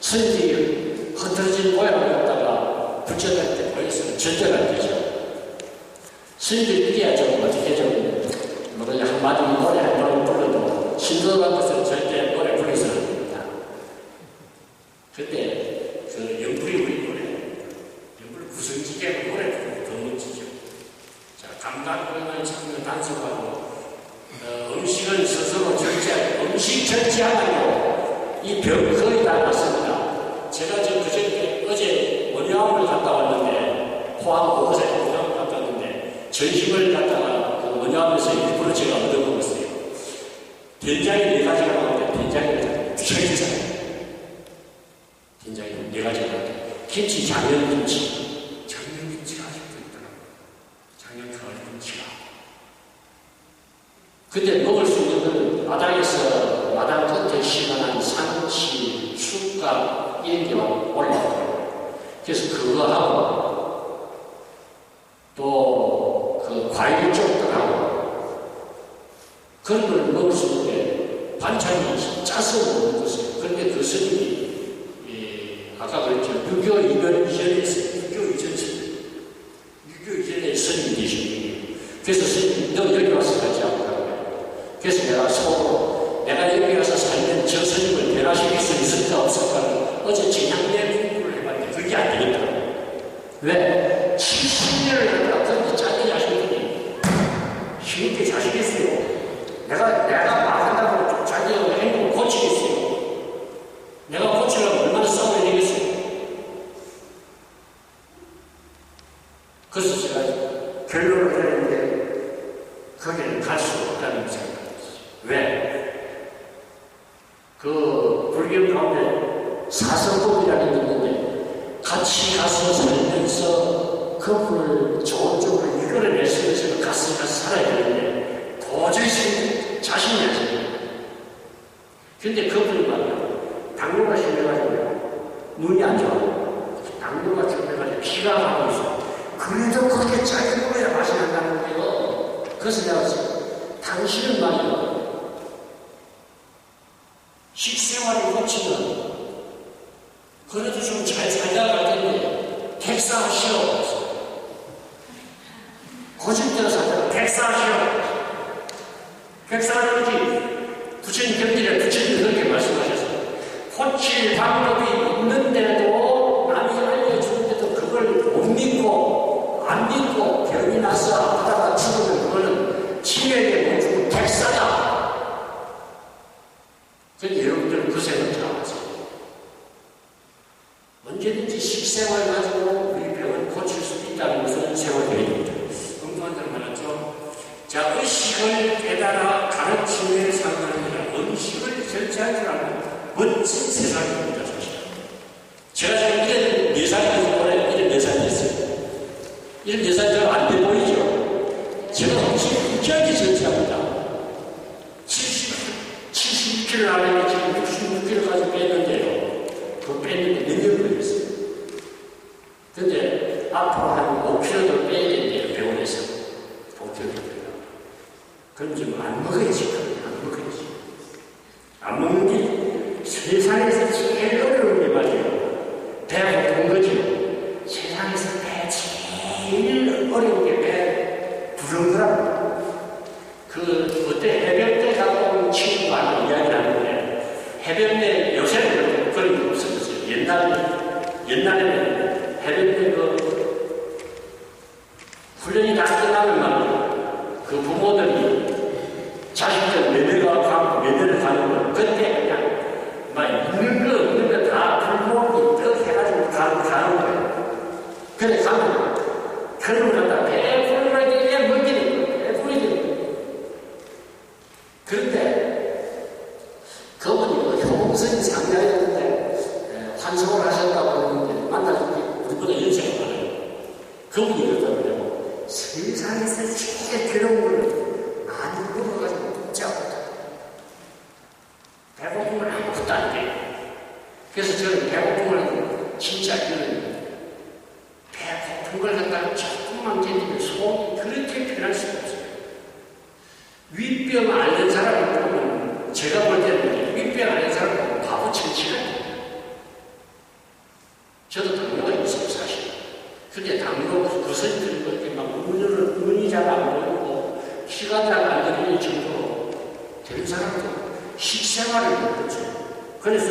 스님들이 흐트러진 모양을 갖다가 붙여갈 때 보였으면 전제가 되죠. 스님들이 이래야 좀 어떻게 좀 뭐냐 한마디 노래 한 번 불러도 신도들한테서 절대 노래 부르지 않습니다. 그때 그 영불이 우리 노래, 영불 구성지게 노래 부르고 더 멋지죠. 자, 감각을 참는 단속하고 음식을 스스로 절제하고 음식 절제하면요 이 병 거의 다 났습니다. 제가 저 그저께 어제 원양을 갔다 왔는데 포항 곳에 원양을 갔다 왔는데 전심을 갖다가 그 원양에서 일부러 제가 얻어먹었어요. 된장이 4가지가 나오는데 된장이 부셔지잖아요. 된장이 4가지가 나오는데 김치, 장년김치. 장년김치가 아직도 있더라고요. 장년 가을 김치가. 근데 먹을 수 있는 건 마당에서 마당 끝에 심어난 상치, 쑥갓 이런 게 올라오더라고요. 그래서 그거하고 또 그 과일 쪽들하고 그런 걸 먹을 수 있는데 반찬이 짜서 먹는 것이에요. 그런데 그 스님이 아까 그랬죠. 6.25 이전 이전에 스님이 되신 분이에요. 그래서 스님, 너 여기 와서 같이 하고 그래서 내가 속으로 내가 여기 와서 살면 저 스님을 변화시킬 수 있을까 없을까 어제 진양내 공부를 해봤는데 그게 안 되겠더라고요. 왜? 70년을 하다가 그런데 짜증이 하시는 분이 힘있게 자시겠어요. 내가 말한다고 자기 행동을 고치겠어요. 내가 고치려면 얼마나 싸워야 되겠어요. 그래서 제가 결론을 내렸는데 거기는 갈 수 없다는 생각이 들었어요. 왜? 그 불교 가운데 사성법이라는 게 있는데 같이 가서 살면서 그분을 좋은 쪽으로 이끌어내서 제가 가서 살아야 되는데 도저히 자신이 안 생겨요. 근데 그분이 말이야. 당뇨가 심해가지고 눈이 안 좋아요. 당뇨가 심해가지고 피가 나고 있어요. 그래도 그렇게 짜게 먹어야 맛이 난다는 거예요. 그래서 내가 당신은 말이야. 식생활을 고치면 그래도 좀 잘 살다갈 텐데 백사하시오. 고집대로 살다가 백사하시오. 백사하는지 부처님 곁들에 부처님 그렇게 말씀하셨어요. 고칠 방법이 있는데도 남이 알려주는데도 그걸 못 믿고 안 믿고 병이 나서 아프다가 죽으면 그거는 치매에 못 죽은 백사다. 그런데 여러분들은 그 생각 잘 하세요. 언제든지 식생활 가지고 우리 병을 고칠 수 있다는 것은 세워져야 됩니다. 엉뚱한 대로 말하죠. 자, 의식을 깨달아 가르침에 상관하니라 음식을 절제할 줄 아는 멋진 세상입니다, 사실. 제가 지금 34살이 올해 74살이 됐어요. 74살 안 돼 보이죠? 제가 음식을 무지하게 절제합니다. 72kg 안에 지금 66kg까지 뺐는데요. 그거 뺐는데 몇 년 걸렸어요. 근데 앞으로 한 5kg 더 빼야 된대요, 병원에서. 5kg 더 빼요. 그럼 지금 안 먹어야지, 안 먹어야지. 안 먹는 게 세상에서 제일 어려운 게 말이에요. 배가 고픈 거죠. 세상에서 제일 어려운 게 배 부른 거랍니다. 어때 해병대 가고 온 친구가 하는 이야기를 하는데, 해병대 요새는 그런 게 없었어요. 옛날에는 해병대 훈련이 다 끝나면 말이에요. 그 부모들이 자식들 매매를 가는 거, 그때 그냥, 있는 거, 없는 거 다 불목이 떡 해가지고 가는 거예요. 그래, 가면, 결혼을 한다. 배불러게 먹이는 거예요. 배불리는 거예요. 그런데, 그분이 효공선이 상대였는데, 환송을 하셨다고 했는데, 만나서 우리보다 연세가 많아요. 그분이 그러더라고요. 세상에서 제일 괴로운 걸 많이 먹어가지고 짜고 배고픔을 아무것도 안 돼요. 그래서 저는 배고픔을 진짜 이거는 배고픈 걸 갖다가 조금만 견디면 속이 그렇게 편할 수가 없어요. 윗병 앓는 사람을 보면 제가 볼 때는 윗병 앓는 사람을 보면 바보 천치거든요. 저도 당뇨가 있어요, 사실. 근데 당뇨 그것을 들고 막 눈이 잘 안 보이고 키가 잘 안 들리는 정도로 되는 사람도 식생활을 못하죠. 그래서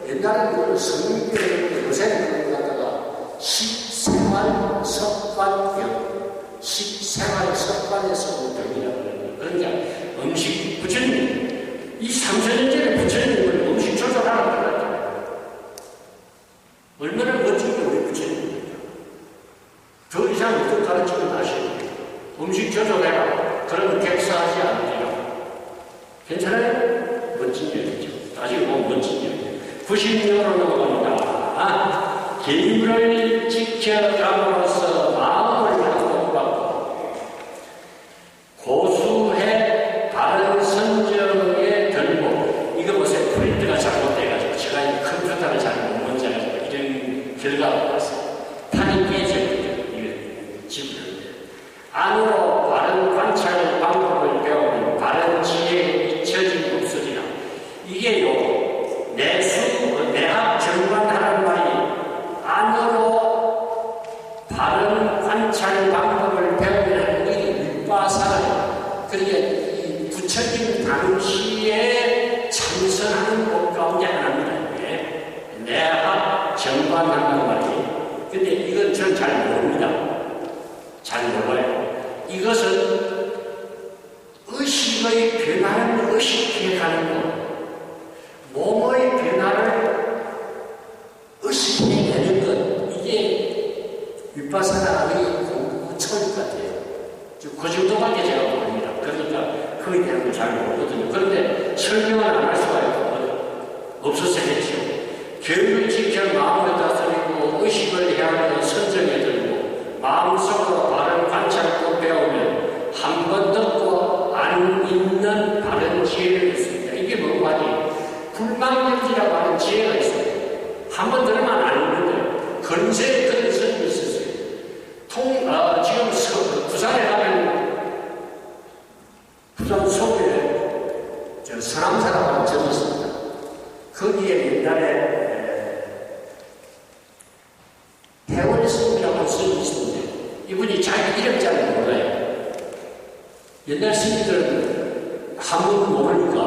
옛날에는 성인병이었는데 요새는 그걸 갖다가 식생활 습관병, 식생활 습관에서 병이라고 해요. 그러니까 음식, 부처님, 이 3,000년 전에 부처님은 음식 조절하라고 그랬잖아요. 얼마나 멋진 게 우리 부처님입니까? 더 이상 어떤 가르침을 하시는 음식 조절해라. 그러면 객사하지 않게요. 괜찮아요? 멋진 얘기죠. 나중에 보면 멋진 얘기죠. 90년으로 넘어갑니다. 계율을 지켜감으로써 마음을 양복받고 고수해 바른 선정에 들고 이거 보세요. 프린트가 잘못돼가지고 제가 이 컴퓨터를 잘 못 만져가지고 이런 결과가 나왔어요. 판이 깨져있거든요. 이거 집을 안으로 바른 관찰 방법을 배우면 바른 지 내학 정관하라는 말이 안으로 바른 관찰 방법을 배우면 하는 게 윗바사예요. 그러니까 이 부처님 당시에 참선하는 것 가운데 하나입니다. 내학 정관하라는 말이. 근데 이건 전 잘 모릅니다. 잘 몰라요. 이것은 의식의 변화를 의식해가는 것, 몸의 변화를 의식해내는 것, 이게 윗바사나의 공부 처음일 것 같아요. 그 정도밖에 제가 모릅니다. 그러니까 그에 대한 걸 잘 모르거든요. 그런데 설명을 안 할 수가 없었어야겠죠. 교육을 지켜 마음을 다스리고 의식을 헤아려 선정해 들고 마음속으로 바른 관찰도 배우면 한 번 듣고 안 잊는 바른 지혜를 있습니다. 이게 뭔가 하니 불망경지라고 하는 지혜가 있어요. 한 번 들으면 안 잊는데 건세 그런 스님이 있었어요. 지금 부산에 가면 부산 서구에 서남사라고 하는 점이 있습니다. 거기에 옛날에 태원 스님이라고 하는 스님이 있었는데 이분이 자기 이름 잘 몰라요. 옛날 스님들은 한국을 모르니까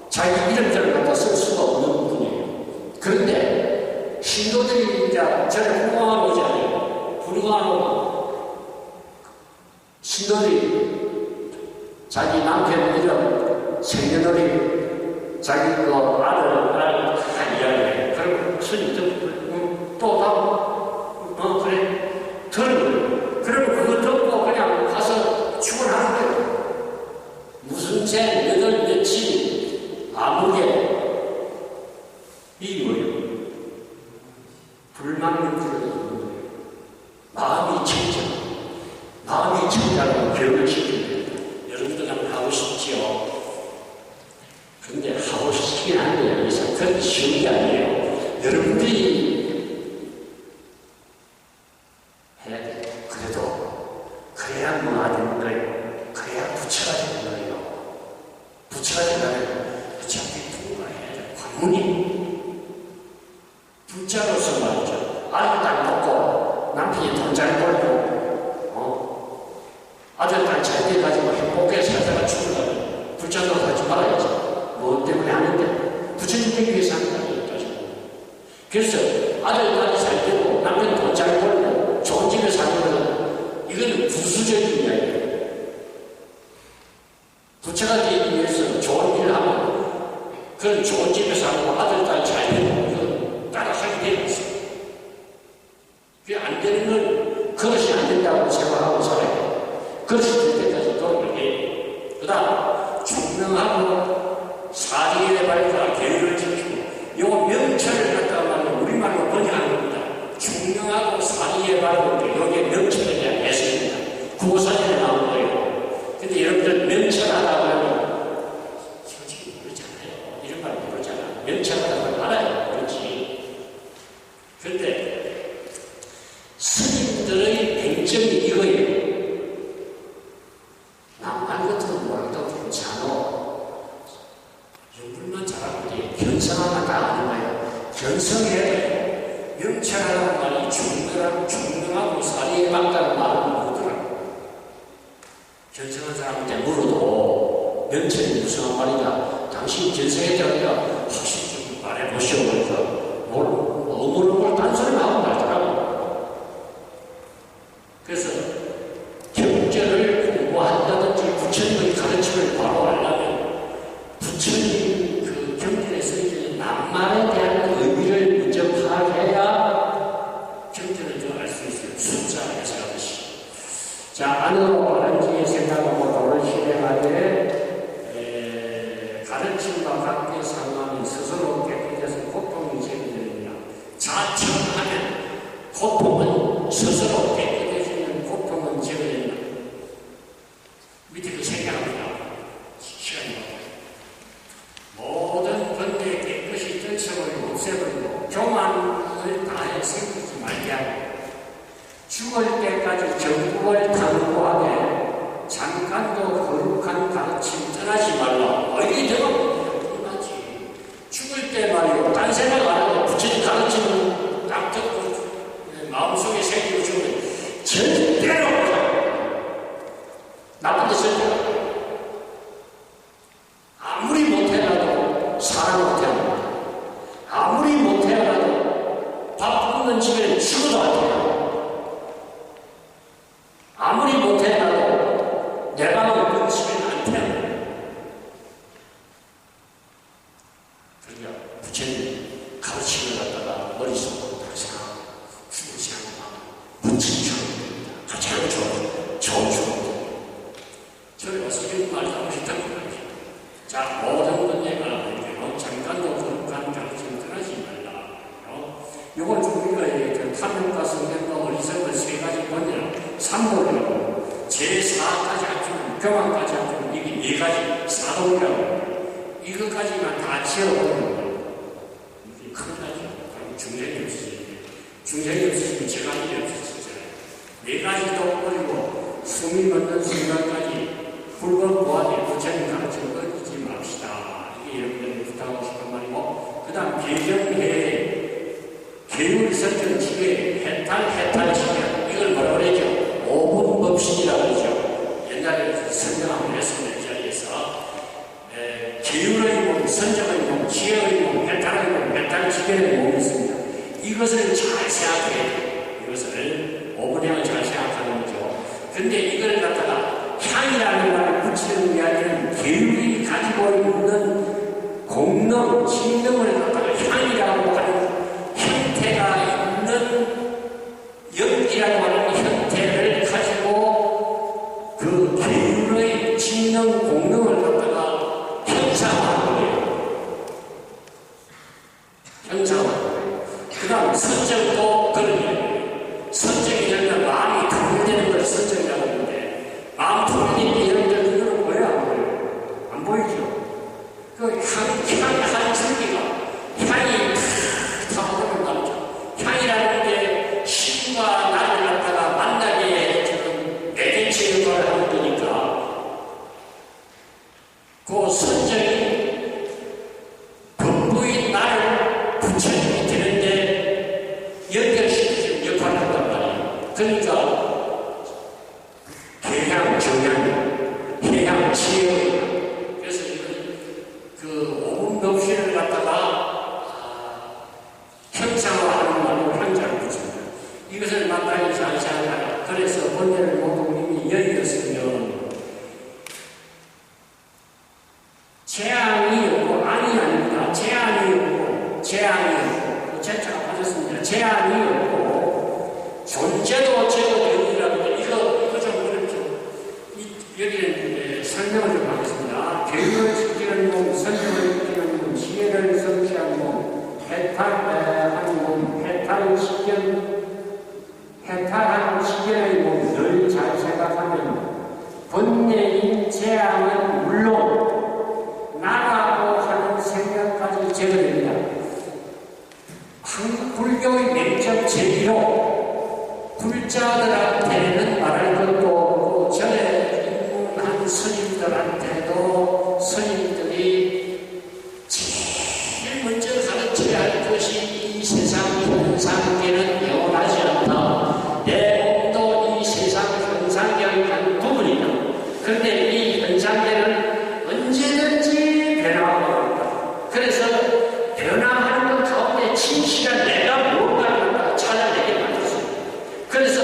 자기 이름자를 갖다 쓸 수가 없는 분이에요. 그런데 신도들이 이제 저를 후광하러 오잖아요. 후광하러 신도들이 자기 남편 이름, 생년월일, 자기 그 아들 다 이야기해요. 그럼 스님 또 그래 들은 거예요. 그러면 그거 듣고 그냥 가서 출근하는 거예요. 무슨 새, 몇월, 며칠, 아무개 이 뭐예요? 불망명주를 듣는 거예요. 마음이 청정, 마음이 청정하고 교육을 시키는 거예요. 여러분들 한번 하고 싶지요? 근데 하고 싶긴 한데 여기서 그렇게 쉬운 게 아니에요. 여러분들이 해야 돼요. 그래도 그래야 뭐가 되는 거예요. 그래야 부처가 되는 거예요. 부처가 되려면 부처한테 통과해야 돼요. 관문이 부처로서 말이죠. 아들 딸 먹고 남편이 돈 잘 벌고 아들 딸 잘 돼가지고 행복하게 살다가 죽으려면 부처도 하지 말아야죠. 뭐 때문에 하는데 부처님 되기 위해서 하는 거 아니에요. 그래서 아들 딸이 잘 되고 남편 돈 잘 벌고 좋은 집에 살면 이거는 부수적인 이야기예요. 부처가 되기 위해서 좋은 일을 하면 그런 좋은 집에 살고 아들 딸 잘 되고 이거 따라하게 되어 있어요. 그게 안 되는 건 그것이 안 된다고 생각하고 살아요. 그것이 될 때까지 노력을 해요. 그 다음 총명하고 사리의 발과 계율을 지키고 요 명철을 갖다가 말하면 우리말로 번역하는 겁니다. 총명하고 사리의 발은 여기에 명철에 대한 해석입니다. 구호사전에 나온 거예요. 근데 여러분들 명철하다고 하면 솔직히 모르잖아요. 이런 말 모르잖아. 명철하다고 말 알아요. 그렇지. 그런데 스님들의 맹점이 이거예요. 남말 같은 거 몰라도 괜찮아. 연불만 잘하고 돼. 견성하면 다 아는 거예요. 견성해야 돼요. 명철하다는 말이 중명하고 사리에 맞다는 말은 모르더라고요. 견성한 사람한테 물어도 명철이 무슨 말이냐. 당신 견성했다니까 혹시 좀 말해보시오. 그러니까 어물어물 딴소리만 하고 말더라고요. 그래서 경전을 공부한다든지 부처님의 가르침을 바로 알려면 부처님 그 경전에 쓰여진 낱말에 대한 의미를 먼저 파악해야 경전을 좀 알 수 있어요. 숫자 해석하듯이. 자, 안으로 안지의 생각하고 도를 실행하되 가르침과 같게 상하면 스스로 깨끗해서 고통이 생기느니라. 자청하면 고통은 스스로 깨끗해지는 고통은 제거된다. 밑에 그 생각합니다. 시간이 모든 번뇌 깨끗이 떨쳐버리고 없애버리고 교만을 다해 생기지 말게 하고 죽을 때까지 정법을 탐구하되 잠깐도 거룩한 가르침 떠나지 말라. 이게 내가 뭐지? 죽을 때 말이요. 딴 생각 안 하고 부처님 가르치는 딱 듣고 마음속에 새기고 죽으면 절대로 나쁜 데 쓸 아무리 못해놔도 사랑 못해놔도 아무리 못해놔도 밥 굶는 집에 죽어도 안 돼요. 아무리 못해놔도 내가 먹는 집에는 안 돼요. 그러니까 부처님 가르침을 갖다가 머릿속으로 다 생각하고 죽지 않고 부처님처럼 됩니다. 가장 좋은 죽음. 저희 와서 이런 말이 하고 싶다고 말이죠. 자, 모든 문제가 잠깐도 거룩한 가르침 떠나지 말라. 요걸 좀 우리가 그 탐욕과 성경과 어리석은 세 가지 번역, 삼본이라고, 제4까지 합치면, 교만까지 합치면, 이게 네 가지, 사동이라고. 이것까지만 다 지어버리는 거예요. 이게 큰일 나죠. 그럼 중생이 없어지죠. 중생이 없어지면 제가 일이 없어지잖아요. 네 가지도 버리고, 숨이 멎는 순간까지 불법 무한의 부처님 가르침을 끊이지 맙시다. 이게 여러분들이 부탁하고 싶은 말이고, 그 다음 개정해 계율 설정 시계 해탈 시간 이걸 뭐라고 그러죠? 5분 법신이라고 그러죠. 옛날에 설명 한번 했습니다. 이 자리에서 계율의 몸, 선정의 몸, 지혜의 몸, 해탈의 몸, 해탈 시계의 몸이 있습니다. 이것을 잘 생각해야 돼요. 이것을 5분형을 잘 생각하는 거죠. 근데 이걸 갖다가 향이라는 말을 붙이는 이야기는 계율이 가지고 있는 공능, 신능을 갖다가 향이라고 하는 형태가 있는 영이라고 하는 형태를 가지고 그 계율의 직능, 공능을 갖다가 형상화하는 거예요. 형상화하는 거예요. 그 다음 선정도 그런 거예요. 선정이 되면 마음이 통일되는 걸 선정이라고 하는데 마음 통일된 게 여러분들 눈으로 보여요? 안 보여요? 안 보이죠? 그 향한 줄기가 향이 탁 나오죠. 향이라는 게 신과 나를 갖다가 만나게 해주는 매개체 역할을 하는 거니까 그 선정이 법부인 나를 부처님이 되는데 연결시키는 역할을 한단 말이에요. 그러니까 개향, 정향, 해향, 지혜. 그래서 그 5분 법신을 갖다가 형상화하는 말로 향자를 붙입니다. 이것을 마땅히 잘 생각하라. 그래서 본래를 모두 이미 열렸으면 재앙이 없고 안이 아닙니다. 재앙이 없고 재앙이 없고 제자가 빠졌습니다. 재앙이 없고 존재도 제거되니라는데 이거 좀 어렵죠. 여기에 설명을 좀 하겠습니다. 계율을 지키는 몸, 선정을 지키는 몸, 지혜를 성취한 몸, 해탈한 몸, 해탈한 시계의 몸, 늘 잘 생각하면 본래인 재앙은 물론 나라고 하는 생각까지 제거됩니다. 한국 불교의 내적 제기로 불자들한테는 말할 것도 없고 전에 입문한 스님들한테도 스님들이 제일 먼저 가르쳐야 할 것이 이 세상 현상계는 영원하지 않다. 내 몸도 이 세상 현상계의 한 부분이다. 그런데 이 현상계는 언제든지 변화하고 있다. 그래서 변화하는 것 가운데 진실한 내가 무엇인가 찾아내게 만들었습니다. 그래서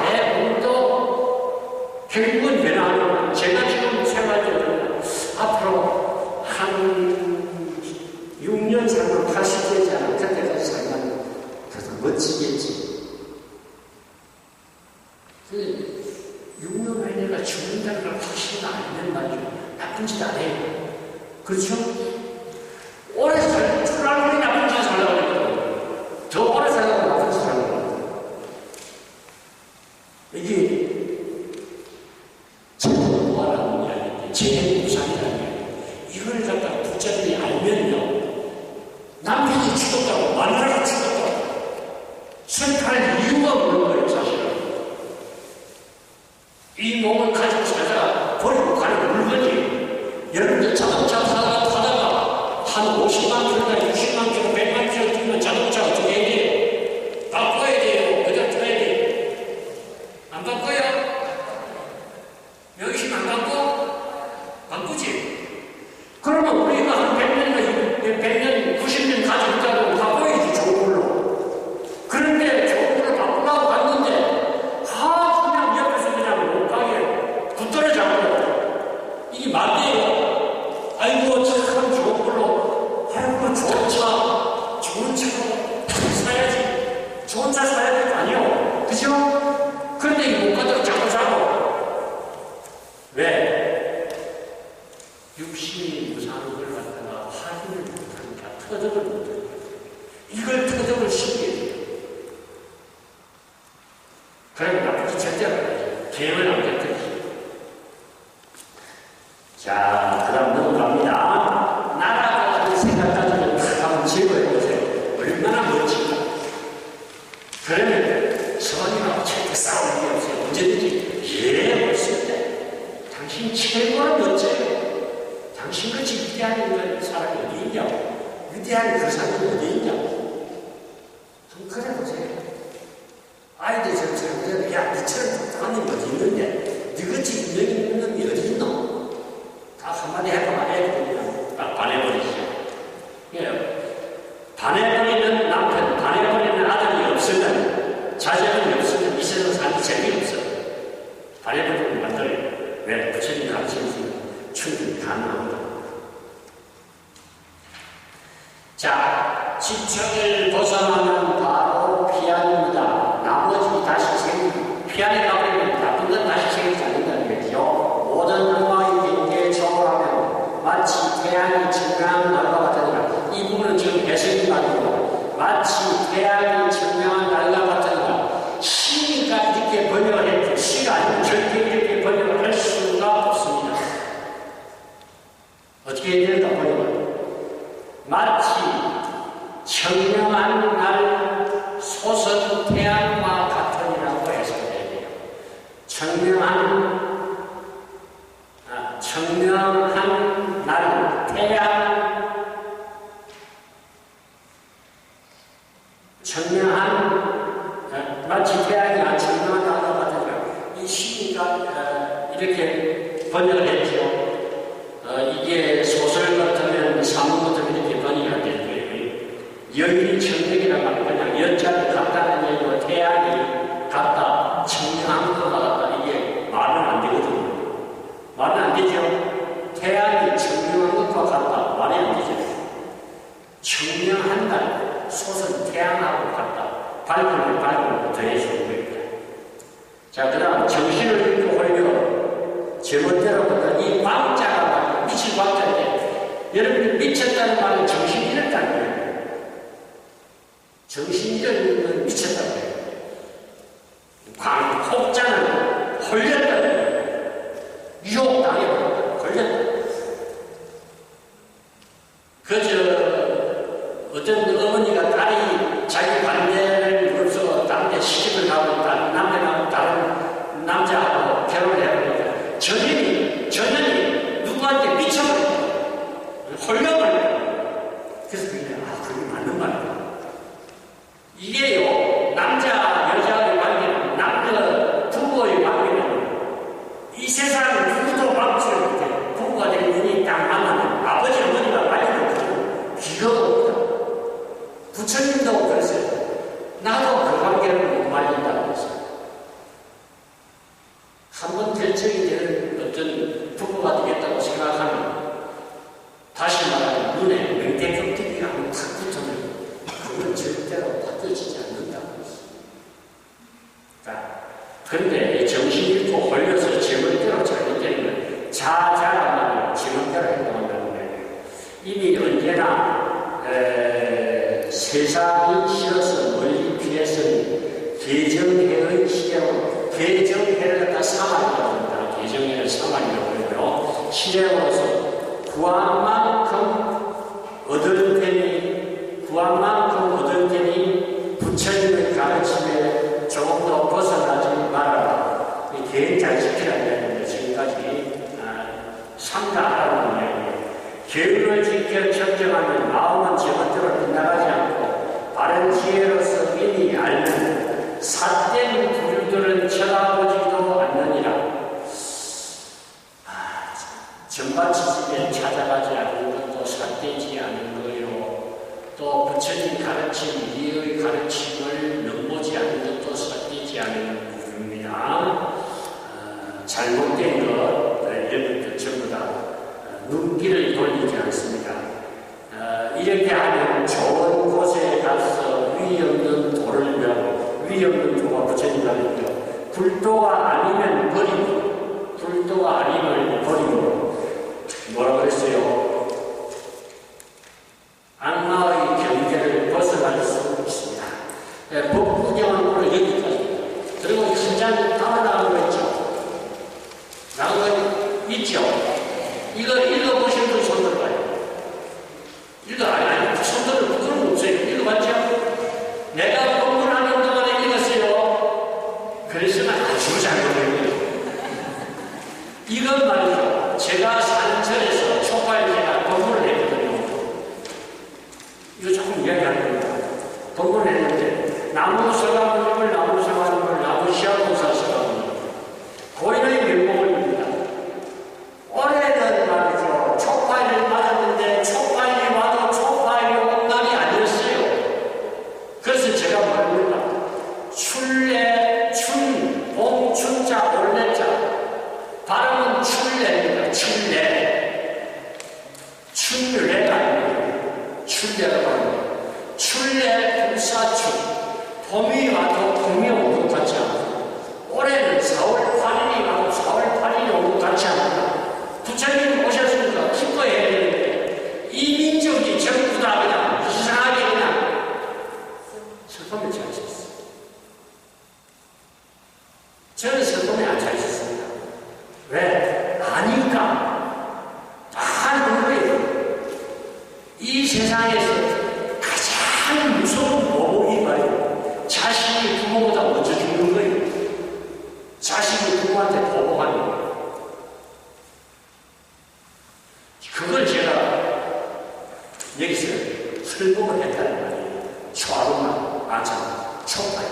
내 몸도 결국은 변화하는 제가 지금 생활적으로 앞으로 한 6년 살면 80세잖아. 그때까지 살면 그래서 멋지겠지. 6년 후에 내가 죽는다는 걸 확실히 알면 말이죠. 나쁜 짓 안 해요. 그렇죠? 오래 살 줄 알고 나쁜 짓 살라고 그러거든요. 더 오래 살라고 나쁜 짓 살라고 그러거든요. 이게 제도화라는 이야기인데 제도부상이라는 이야기. 이걸 갖다가 부자들이 알면요. 남편이 죽었다고 마누라가 죽었다고 선택할 이유가 없는 거예요. 사실은 이 몸을 가지고 살다가 버리고 가는 물건이 여러분들 자동차 타다가 시간마다 60만 킬로, 100만 킬로 뛰면 자동차 어떻게 해야 돼요? 바꿔야 돼요. 그대로 타야 돼요. 안 바꿔요? 여기서 안 바꿔? 바꾸지? 그러면 우리가 한 100년, 90년 가지고 있다고 바꿔야지, 좋은 걸로. 그런데 좋은 걸로 바꾸려고 갔는데, 그냥 옆에서 그냥 못 가게 붙들어잡아요. 이게 맞대요. 아이고, 참 좋은 걸로, 아이고, 좋은 차 사야지. 좋은 차 사야 될 거 아니에요. 그죠? 그런데 이 못 가다가 자꾸 사고. 왜? 육신이 무상한 걸 갖다가 확인을 못하니까 터득을 못해요. 이걸 터득을 시켜야 돼요. 그러면 나쁘지 절대로 안 해요. 계획을 안 겠거든요. 자, 그 다음 넘어갑니다. 나라가 하는 생각까지는 다 한번 제거해보세요. 얼마나 멋진가. 그러면 선이나 절대 싸울 일이 없어요. 언제든지 멋있다. 당신 최고로 멋져요. 당신같이 위대한 사람이 어디 있냐고. 위대한 그 사람이 어디 있냐고. 한번 그래보세요. 아이들 저처럼, 야, 니처럼 독특한 놈이 어디 있는데? 니같이 있는 놈이 어디 있노? 다 한마디 해보면 애들이 딱 반해버리시죠. 반해버리는 남편, 반해버리는 아들이 없으면, 자녀이 없으면 이 세상 사는 재미없어. 반해버리는 만들어요. 왜? 부처님 가르치는 충분히 가능합니다. 자, 집착을 벗어나면 바로 피안입니다. 나머지 다시 피안에 가버리면 나쁜 건 다시 생기지 않는다는 거죠. 모든 영광이 경계에 초월하면 마치 태양이 증명한 날과 같으니라. 이 부분은 지금 해석이 아니고 마치 태양이 증명한 날과 같으니라. 시가 이렇게 번역을 했죠. 시가 아니면 절대 이렇게 번역을 할 수가 없습니다. 어떻게 해야 된다, 번역을? 마치 청명한 날 솟은 태양과 같으니라고 해석해야 돼요. 청명한 날 태양, 마치 태양이 안 청명한 날과 같으니라. 이 시니까 이렇게 번역을 했죠. 이게 소설 같으면 산문 같으면 이렇게 번역이 안 될 거예요. 여인이 청명이라고 하면 그냥 연자를 같다는 얘기로 태양이 같다, 청명한 것과 같다. 이게 말은 안 되거든요. 말은 안 되죠. 태양이 청명한 것과 같다. 말이 안 되죠. 청명한 날, 솟은 태양하고 같다. 밝음을 더해주는 겁니다. 자, 그 다음 정신을 잃고 홀려 제멋대로 보다 이 광자가 미칠 광자인데 여러분이 미쳤다는 말은 정신이 잃었다는 거예요. 정신이 잃으면 미쳤다는 거예요. 혹자는 홀렸다는 거예요. 유혹당해버렸다. 홀렸다. 어떤 어머니가 딸이 자기 반대를 물어서 딴 데 시집을 가고 남편하고 다른 남자하고 결혼을 해버리니까 전현이 누구한테 미쳐버렸다. 홀려버렸다. 그래서 그게 그게 맞는 말이다. 이게요, 남자, 여자의 관계는, 남자, 부부의 관계는 이 세상 누구도 막지 못해. 부부가 된 분이 딱 만나면 아버지, 어머니가 말려놓고 기도도 없다. 부처님도 그랬어요. 나도 그 관계를 못 말린다고 했어요. 한번 결정이 되는 어떤 부부가 되겠다고 생각하면 다시 말하면 눈에 맹대격투기가 한번 탁 붙으면 그건 절대로 바뀌어지지 않는다고 했어요. 그런데 정신 잃고 홀려서 제멋대로 잘못되는 건 자자라면 제멋대로 행동한다는 거예요. 이미 언제나 세상이 싫어서 멀리 피해서는 개정해의 시대로 개정해를 갖다 삼아이라고 합니다. 개정해를 삼아이라고 해요. 시대로서 구한 만큼 얻을 테니 부처님의 가르침에 조금 더 벗어나지 말아라. 개인 잘 지키라는 게 지금까지 삼가하라는 거예요. 계율을 지켜 적정하면 마음은 제멋 또 부처님 가르침, 이의 가르침을 넘보지 않는 것도 섞이지 않은 부분입니다. 잘못된 것, 이런 것들 전부 다 눈길을 돌리지 않습니다. 이렇게 하면 좋은 곳에 가서 위 없는 돌을 배워, 위 없는 도가 부처님 가르쳐 불도가 아니면 버리고, 불도가 아니면 버리고, 뭐라 그랬어요? 악마의 경계를 벗어날 수 있습니다. 법구경은 오늘 여기까지. 그리고 한 장 다 나온 거 있죠? 나온 거 있죠? 이거 읽어보신 분 손 들어봐요. 아니, 손 들어, 그건 없어요. 읽어봤죠? 내가 법문하는 동안에 읽었어요. 그래서는 아주 잘못했고요. 이건 말이죠. 제가 산천에서 초파에 제가 법문을 했거든요. 이거 조금 이야기할 겁니다. 법문을 했는데, 나무서가모님을 나무시아공사 서가모님, 고인의 면목을 입니다. 올해는 말이죠. 초파일을 맞았는데, 초파일이 와도 초파일이 온날이 아니었어요. 그래서 제가 말합니다. 출래, 봉춘자, 올래자. 발음은 출래입니다. 출래가 아니에요. 출래라고 합니다. 출래, 불사출. 봄이 와도 봄이 온 것 같지 않고, 올해는 4월 8일이 와도 4월 8일이 온 것 같지 않고, 부처님이 오셨으니까 기뻐해야 되는데, 이 민족이 전부 다 그냥 이상하게 그냥 슬픔에 차 있었어요. 저는 슬픔에 안 차 있었습니다. 왜? 아니까. 다 아는 거예요. 이 세상에서 가장 무서운 보복이 말이에요. 자식이 부모보다 먼저 죽는 거예요. 자식이 부모한테 보복하는 거예요. 그걸 제가 여기서 설법을 했다는 말이에요. 초아름만, 초파에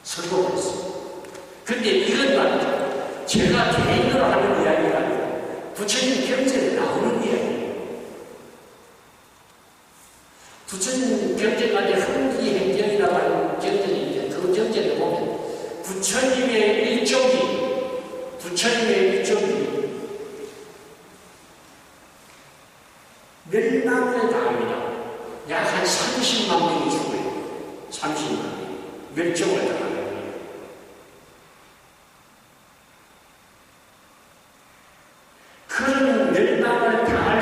설법을 했어요. 근데 이건 말이죠. 제가 개인으로 하는 이야기가 아니고 부처님 경전에 나오는 이야기예요. 부처님 경전 안에 흥기행정이라고 하는 경전이 있는데 그 경전에 보면 부처님의 일족이 멸망을 당합니다. 약 한 30만 명이 죽어요. 30만 명이 멸종을 당합니다. 그런 멸망을 당할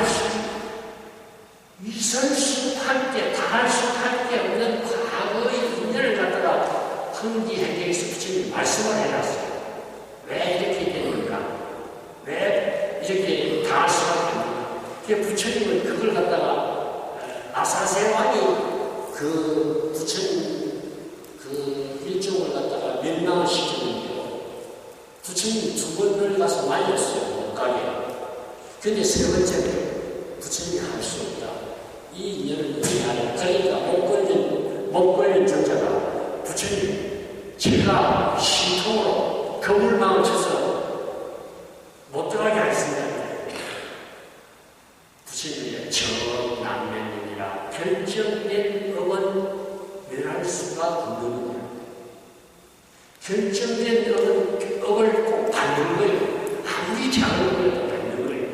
당할 수 밖에 없는 과거의 인연을 갖다가 흥기행정에서 부처님이 말씀을 해놨어요. 왜 이렇게 됩니까? 왜 이렇게 당할 수밖에 없는가? 부처님은 그걸 갖다가 아사세 왕이 그 부처님 그 일종을 갖다가 멸망을 시키는데요. 부처님이 2번을 가서 말렸어요. 못 가게. 근데 3번째는 부처님이 할 수 없다. 이 인연을 의미하여 그러니까 못 걸린 저자가 부처님 제가 신통으로 거물망을 쳐서 못 들어가게 하겠습니다. 부처님의 정남면이라 결정된 업은 멸할 수가 없는 거예요. 결정된 업을 꼭 받는 거예요. 아무리 작은 거라도 받는 거예요.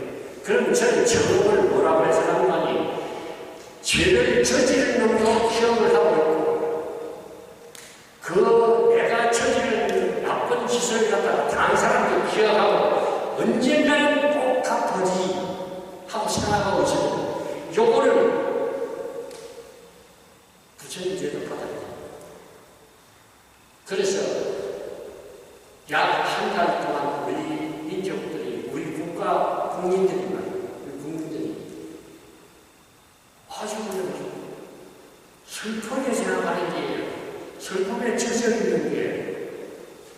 그럼 저는 저업을 뭐라고 해석하니 죄를 저지른 놈도 기억을 하고 있고 그 내가 저지른 나쁜 짓을 갖다가 다른 사람도 기억하고 언젠가는 꼭 갚아지 하고 생각하고 있어요. 요거를 부처님 죄도 받아야 돼요. 그래서 약 한 달 동안 우리 민족들이 우리 국민들이 아주 슬프게 생각하는 게 슬픔에 젖어 있는 게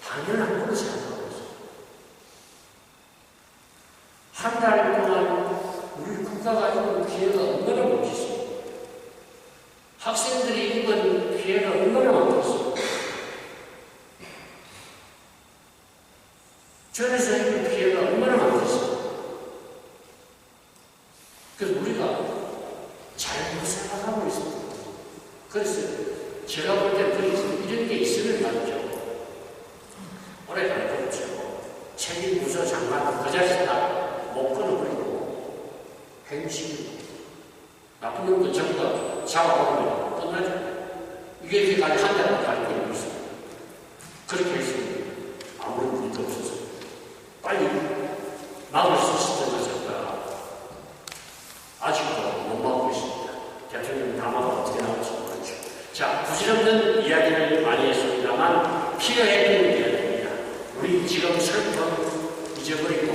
당연한 거로 생각하고 있어요. 한 달 동안 우리 국가가 입은 피해가 얼마나 많겠어요. 학생들이 입은 피해가 얼마나 많겠어요. 전에서 입은 피해가 얼마나 많겠어요. 그래서 우리가 잘못 생각하고 그래서 제가 볼 때 이런 게 있으면 말이죠. 오래 갈 거 없죠. 책임부서 장관 그 자식 다못 끊어버리고 행식이고 나쁜 놈들 전부 다 잡아버리면 끝나죠. 이게 이렇게까지 한 달만 가는 게 있습니다. 그렇게 했으면 아무런 문제도 없어서 빨리 막을 수 있었던 것일까. 아직도 못 막고 있습니다. 대통령 담화가 어떻게 나올지 모르죠. 자, 부질없는 이야기를 많이 했습니다만 필요했던 이야기입니다. 우리 지금 슬픔 잊어버리고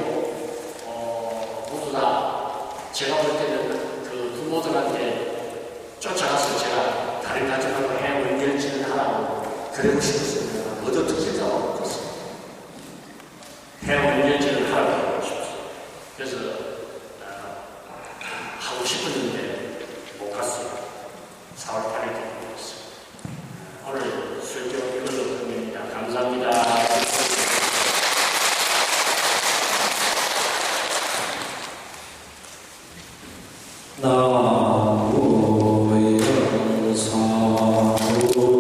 모두 다 제가 볼 때는 그 부모들한테 쫓아가서 제가 다른 가정하고 해운결제를 하라고 그러고 싶었습니다. 모두 듣지도 않았습니다. 해운결제를 하라고 하고 싶었어요. 그래서 하고 싶었는데 못 갔어요. 4월 8일 됐습니다. 오늘 설교 이걸로 끝냅니다. 감사합니다. 나